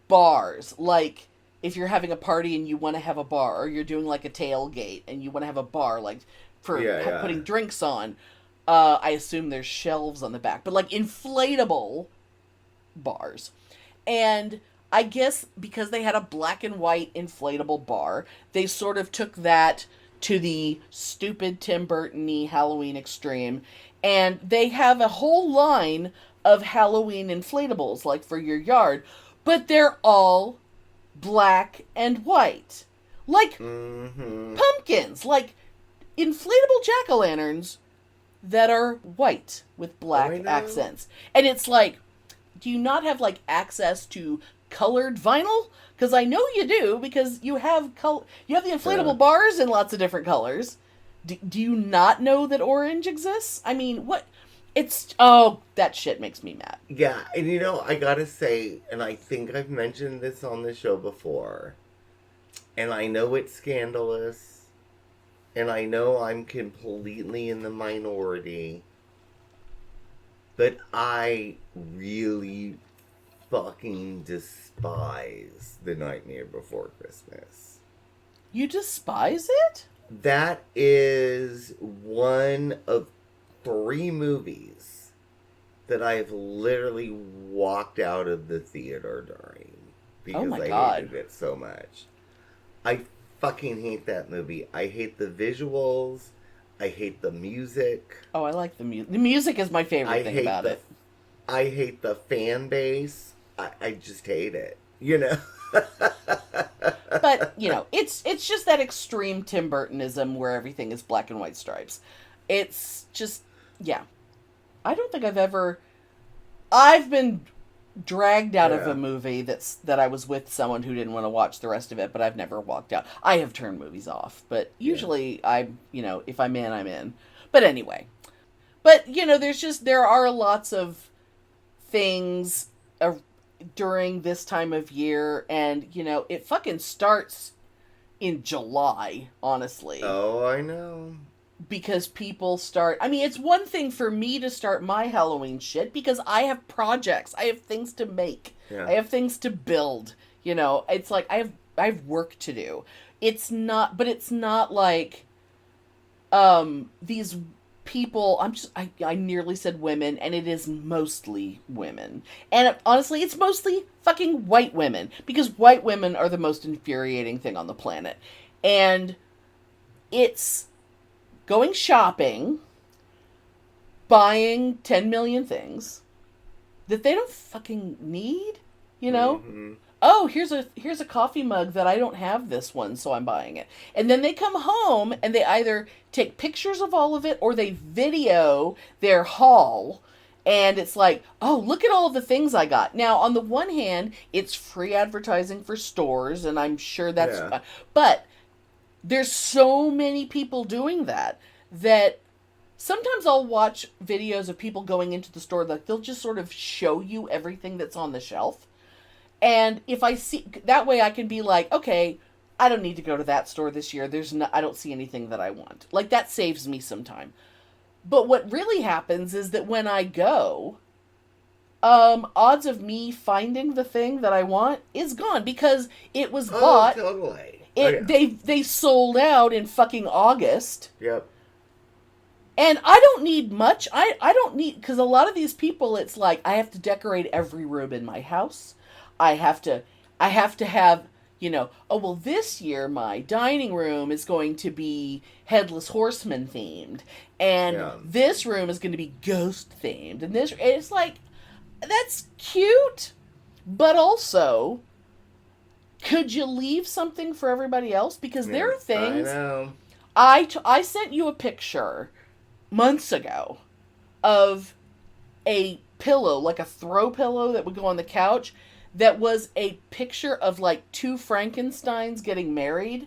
bars. Like, if you're having a party and you want to have a bar, or you're doing like a tailgate and you want to have a bar, like, for putting drinks on. I assume there's shelves on the back. But, like, inflatable bars. And I guess because they had a black and white inflatable bar, they sort of took that to the stupid Tim Burton-y Halloween extreme. And they have a whole line of Halloween inflatables, like for your yard, but they're all black and white. Like pumpkins, like inflatable jack-o'-lanterns that are white with black accents. And it's like, do you not have like access to colored vinyl? Because I know you do, because you have the inflatable bars in lots of different colors. Do you not know that orange exists? I mean, what? That shit makes me mad. Yeah, and I gotta say, and I think I've mentioned this on the show before, and I know it's scandalous, and I know I'm completely in the minority, but I really fucking despise The Nightmare Before Christmas. You despise it? That is one of 3 movies that I've literally walked out of the theater during because I hated it so much. I fucking hate that movie. I hate the visuals. I hate the music. Oh, I like the music. The music is my favorite thing about it. I hate the fan base. I just hate it. But, it's just that extreme Tim Burtonism where everything is black and white stripes. It's just, yeah. I don't think I've been dragged out of a movie that I was with someone who didn't want to watch the rest of it, but I've never walked out. I have turned movies off, but usually if I'm in, I'm in. But anyway. But, there are lots of things during this time of year, and, it fucking starts in July, honestly. Oh, I know. Because people start... I mean, it's one thing for me to start my Halloween shit, because I have projects. I have things to make. Yeah. I have things to build. It's like, I have work to do. It's not like, these people, I nearly said women, and it is mostly women. And honestly, it's mostly fucking white women, because white women are the most infuriating thing on the planet. And it's going shopping, buying 10 million things that they don't fucking need, Mm-hmm. Oh, here's a coffee mug that I don't have this one, so I'm buying it. And then they come home and they either take pictures of all of it or they video their haul. And it's like, oh, look at all the things I got. Now, on the one hand, it's free advertising for stores, and I'm sure that's... Yeah. But there's so many people doing that sometimes I'll watch videos of people going into the store, like they'll just sort of show you everything that's on the shelf. And if I see, that way I can be like, okay, I don't need to go to that store this year. I don't see anything that I want. Like, that saves me some time. But what really happens is that when I go, odds of me finding the thing that I want is gone, because it was bought. Totally. They sold out in fucking August. Yep. And I don't need much. I don't need, because a lot of these people, it's like, I have to decorate every room in my house. I have to have, this year my dining room is going to be Headless Horseman themed. And this room is going to be ghost themed. And it's like, that's cute. But also, could you leave something for everybody else? Because there are things. I know. I sent you a picture months ago of a pillow, like a throw pillow that would go on the couch, that was a picture of like two Frankensteins getting married,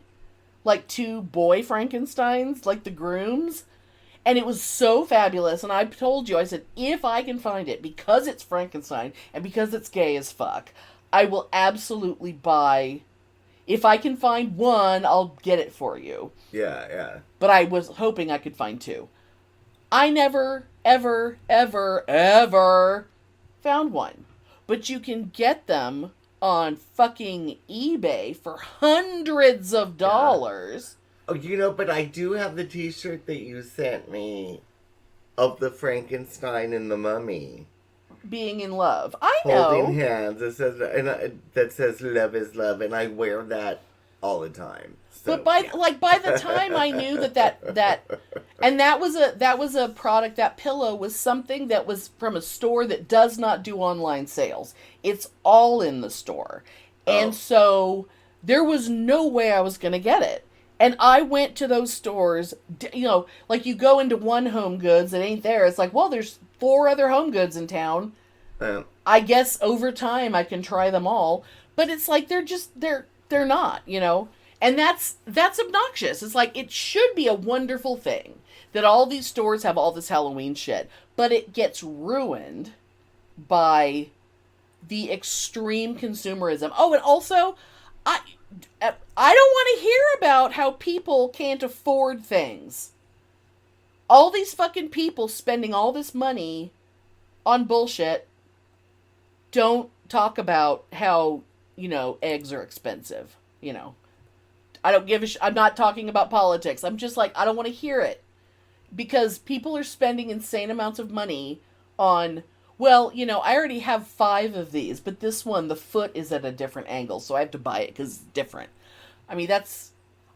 like two boy Frankensteins, like the grooms. And it was so fabulous. And I told you, I said, if I can find it, because it's Frankenstein and because it's gay as fuck, I will absolutely buy. If I can find one, I'll get it for you. Yeah. But I was hoping I could find two. I never, ever, ever, ever found one. But you can get them on fucking eBay for hundreds of dollars. Oh, but I do have the t-shirt that you sent me of the Frankenstein and the mummy. Being in love. I know. Holding hands. It says, that says love is love, and I wear that all the time. So, but by the time I knew that and that was a product, that pillow was something that was from a store that does not do online sales. It's all in the store. And so there was no way I was going to get it. And I went to those stores, like you go into one Home Goods, it ain't there. It's like, well, there's 4 other Home Goods in town. I guess over time I can try them all. But it's like, they're not, And that's obnoxious. It's like, it should be a wonderful thing that all these stores have all this Halloween shit, but it gets ruined by the extreme consumerism. Oh, and also, I don't want to hear about how people can't afford things. All these fucking people spending all this money on bullshit don't talk about how, eggs are expensive, I don't give a I'm not talking about politics. I'm just like, I don't want to hear it. Because people are spending insane amounts of money on, well, I already have 5 of these, but this one, the foot is at a different angle, so I have to buy it because it's different. I mean,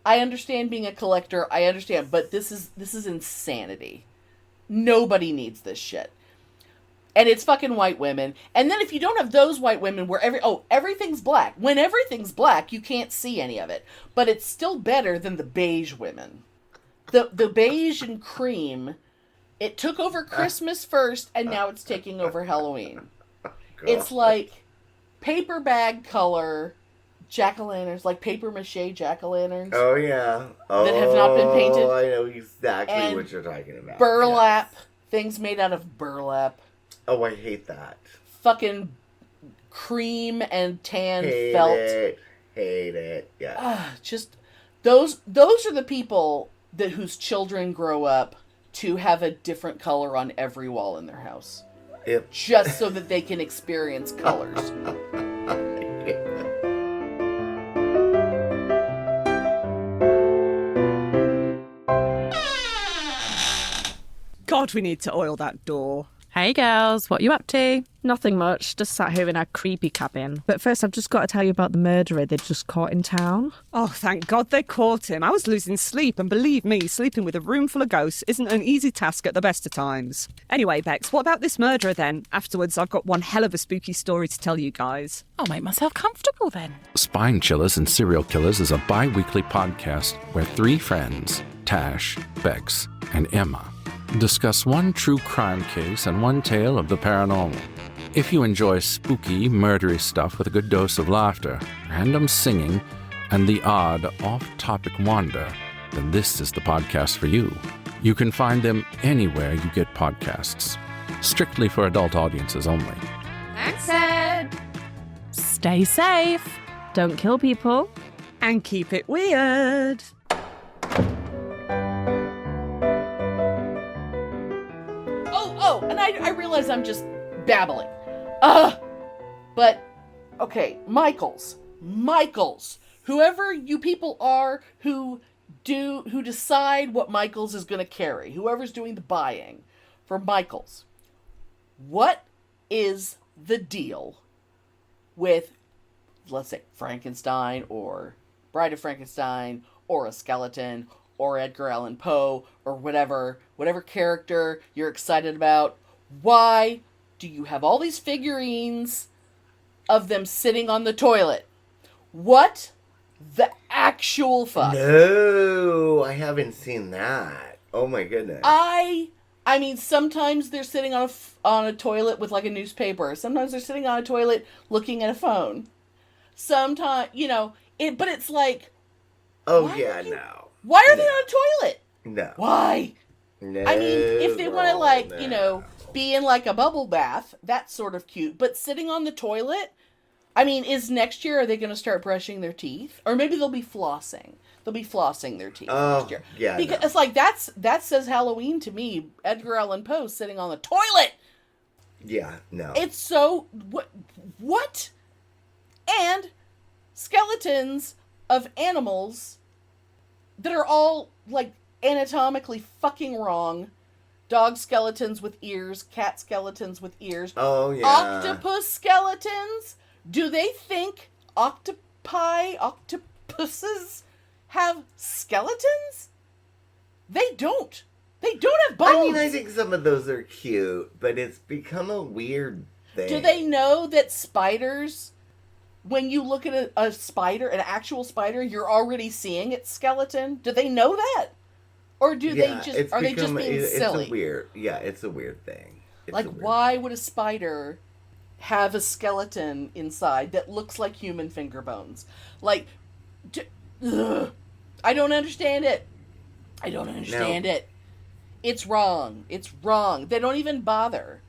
I understand being a collector, I understand, but this is insanity. Nobody needs this shit. And it's fucking white women. And then if you don't have those white women where everything's black. When everything's black, you can't see any of it. But it's still better than the beige women. The beige and cream, it took over Christmas first, and now it's taking over Halloween. It's like paper bag color jack-o'-lanterns, like paper mache jack-o'-lanterns. Oh, yeah. That have not been painted. I know exactly and what you're talking about. Burlap things made out of burlap. Oh, I hate that. Fucking cream and tan Hate felt. Hate it. Yeah. Just those are the people whose children grow up to have a different color on every wall in their house. Yep. Just so that they can experience colors. God, we need to oil that door. Hey girls, what you up to? Nothing much, just sat here in our creepy cabin. But first I've just got to tell you about the murderer they just caught in town. Oh, thank God they caught him. I was losing sleep, and believe me, sleeping with a room full of ghosts isn't an easy task at the best of times. Anyway, Bex, what about this murderer then? Afterwards, I've got one hell of a spooky story to tell you guys. I'll make myself comfortable then. Spine Chillers and Serial Killers is a bi-weekly podcast where three friends, Tash, Bex, and Emma, discuss one true crime case and one tale of the paranormal. If you enjoy spooky, murdery stuff with a good dose of laughter, random singing, and the odd off-topic wander, then this is the podcast for you. You can find them anywhere you get podcasts. Strictly for adult audiences only. Thanks, Ed. Stay safe. Don't kill people. And keep it weird. Oh, and I realize I'm just babbling. But, okay, Michaels, whoever you people are who decide what Michaels is going to carry, whoever's doing the buying for Michaels, what is the deal with, let's say, Frankenstein or Bride of Frankenstein or a skeleton or Edgar Allan Poe or whatever character you're excited about? Why do you have all these figurines of them sitting on the toilet? What the actual fuck? No, I haven't seen that. Oh my goodness. I mean, sometimes they're sitting on a toilet with like a newspaper. Sometimes they're sitting on a toilet looking at a phone. Sometimes, but it's like, oh yeah, no. Why are they on a toilet? No. Why? No. I mean, if they want to, be in like a bubble bath, that's sort of cute. But sitting on the toilet, I mean, next year, are they going to start brushing their teeth? Or maybe they'll be flossing. They'll be flossing their teeth next year. Yeah. Because it's like, that says Halloween to me. Edgar Allan Poe sitting on the toilet. Yeah, no. It's so, what? And skeletons of animals that are all, like, anatomically fucking wrong. Dog skeletons with ears, cat skeletons with ears. Oh, yeah. Octopus skeletons? Do they think octopuses have skeletons? They don't. They don't have bones. I mean, I think some of those are cute, but it's become a weird thing. Do they know that spiders, when you look at a spider, an actual spider, you're already seeing its skeleton? Do they know that? Or are they just being silly? It's a weird thing. Why would a spider have a skeleton inside that looks like human finger bones? I don't understand it. It. It's wrong. It's wrong. They don't even bother.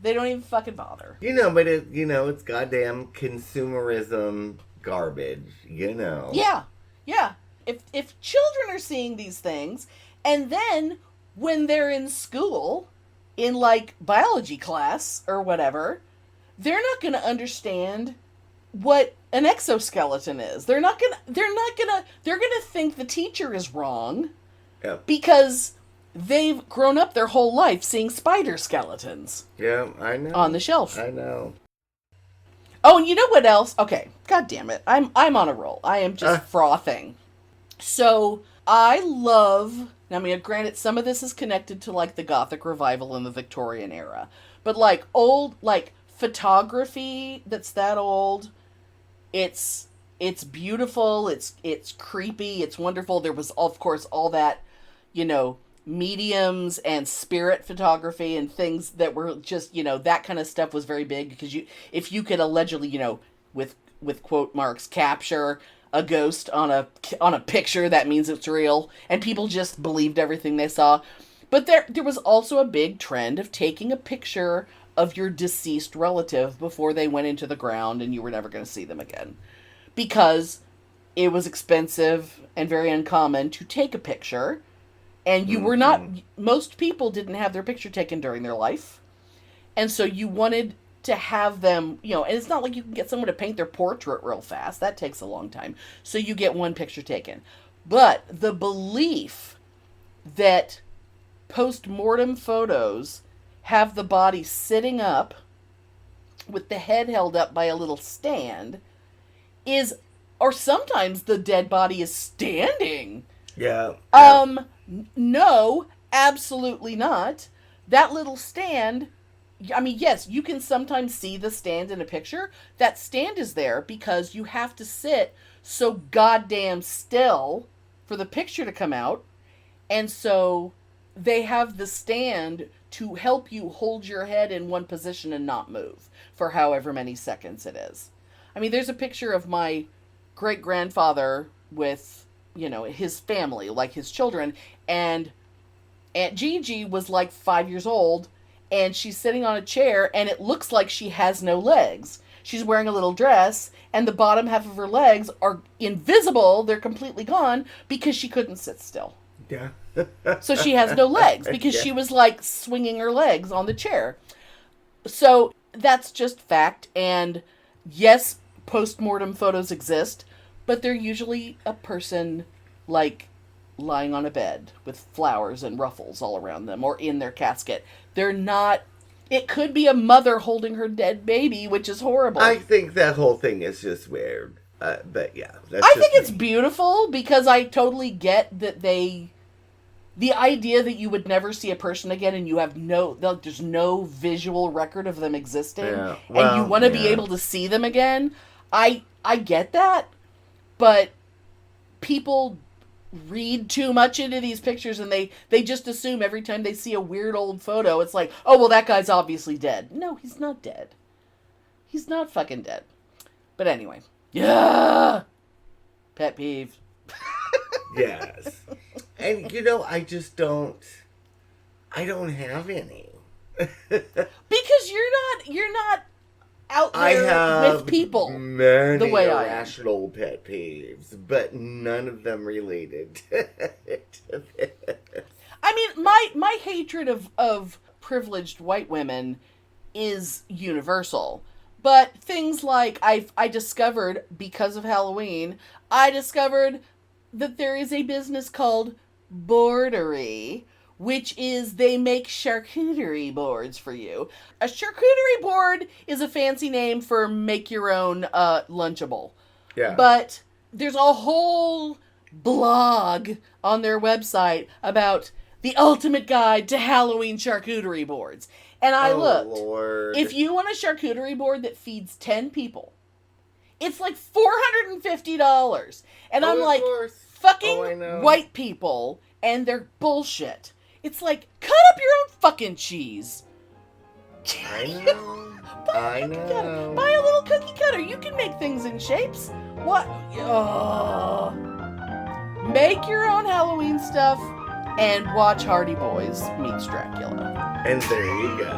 They don't even fucking bother. But it's goddamn consumerism garbage, Yeah. Yeah. If children are seeing these things, and then when they're in school, in like biology class or whatever, they're not going to understand what an exoskeleton is. They're going to think the teacher is wrong. Yep. Because they've grown up their whole life seeing spider skeletons. Yeah, I know. On the shelf. I know. Oh, and you know what else? Okay, god damn it. I'm on a roll. I am just frothing. So, I love... Now, I mean, granted, some of this is connected to, like, the Gothic revival in the Victorian era. But, like, old, like, photography that's that old, it's beautiful, it's creepy, it's wonderful. There was, of course, all that, mediums and spirit photography and things that were just, that kind of stuff was very big because if you could allegedly, with quote marks, capture a ghost on a picture, that means it's real, and people just believed everything they saw. But there was also a big trend of taking a picture of your deceased relative before they went into the ground and you were never going to see them again. Because it was expensive and very uncommon to take a picture. And you were not, most people didn't have their picture taken during their life. And so you wanted to have them, you know, and it's not like you can get someone to paint their portrait real fast. That takes a long time. So you get one picture taken. But the belief that post-mortem photos have the body sitting up with the head held up by a little stand is, or sometimes the dead body is standing. Yeah. No, absolutely not. That little stand, I mean, yes, you can sometimes see the stand in a picture. That stand is there because you have to sit so goddamn still for the picture to come out. And so they have the stand to help you hold your head in one position and not move for however many seconds it is. I mean, there's a picture of my great-grandfather with, you know, his family, like his children, and Aunt Gigi was like 5 years old, and she's sitting on a chair, and it looks like she has no legs. She's wearing a little dress, and the bottom half of her legs are invisible. They're completely gone because she couldn't sit still. Yeah. So she has no legs because she was like swinging her legs on the chair. So that's just fact. And yes, post-mortem photos exist, but they're usually a person like lying on a bed with flowers and ruffles all around them or in their casket. They're not, it could be a mother holding her dead baby, which is horrible. I think that whole thing is just weird. But yeah. I think it's beautiful because I totally get that the idea that you would never see a person again and you have there's no visual record of them existing, and you want to be able to see them again. I get that, but people read too much into these pictures and they just assume every time they see a weird old photo, it's like, oh, well, that guy's obviously dead. No, he's not dead. He's not fucking dead. But anyway. Yeah! Pet peeve. Yes. And, you know, I don't have any. Because you're not out there with people many the way irrational pet peeves, but none of them related to this. I mean, my hatred of privileged white women is universal. But things like I discovered, because of Halloween, I discovered that there is a business called Boardery, which is they make charcuterie boards for you. A charcuterie board is a fancy name for make your own Lunchable. Yeah. But there's a whole blog on their website about the ultimate guide to Halloween charcuterie boards. And I looked. Lord. If you want a charcuterie board that feeds 10 people, it's like $450. And I'm like, fucking white people and their bullshit. It's like, cut up your own fucking cheese. I know. I know. Buy a little cookie cutter. You can make things in shapes. What? Make your own Halloween stuff and watch Hardy Boys Meet Dracula. And there you go.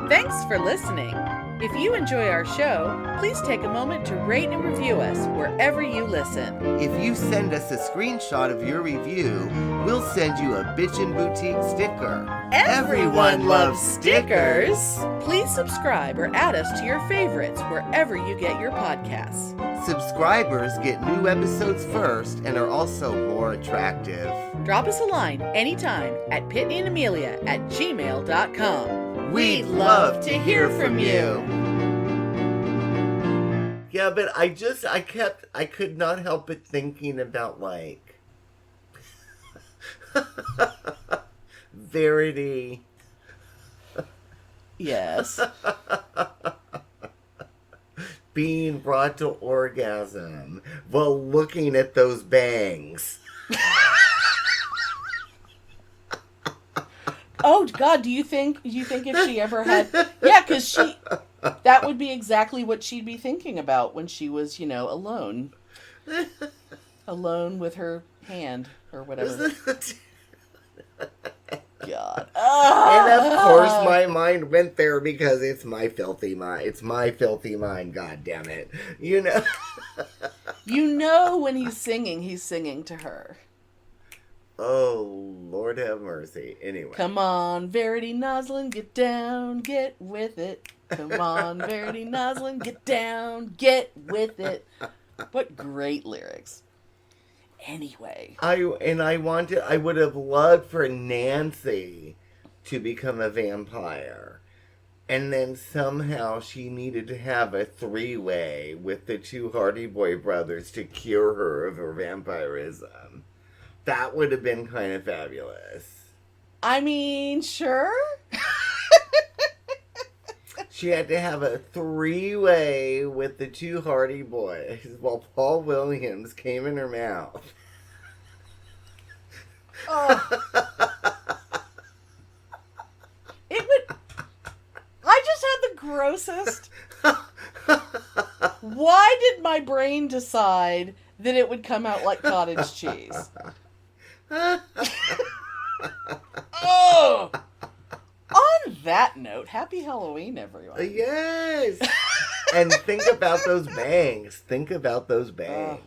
Thanks for listening. If you enjoy our show, please take a moment to rate and review us wherever you listen. If you send us a screenshot of your review, we'll send you a Bitchin' Boutique sticker. Everyone loves stickers. Please subscribe or add us to your favorites wherever you get your podcasts. Subscribers get new episodes first and are also more attractive. Drop us a line anytime at pitneyandamelia@gmail.com. We'd love to hear from you. Yeah, but I could not help but thinking about, like, Verity. Yes. Being brought to orgasm while looking at those bangs. Oh God, do you think if she ever had, yeah, because that would be exactly what she'd be thinking about when she was, alone with her hand or whatever. God. And of course my mind went there because it's my filthy mind. It's my filthy mind, god damn it. You know? You know when he's singing to her. Oh, Lord have mercy. Anyway. Come on, Verity Noslin, get down, get with it. Come on, Verity Noslin, get down, get with it. What great lyrics. Anyway. I would have loved for Nancy to become a vampire. And then somehow she needed to have a three-way with the two Hardy Boy brothers to cure her of her vampirism. That would have been kind of fabulous. I mean, sure. She had to have a three-way with the two Hardy Boys while Paul Williams came in her mouth. Oh. I just had the grossest. Why did my brain decide that it would come out like cottage cheese? Oh! On that note, happy Halloween, everyone. Yes! And think about those bangs. Think about those bangs.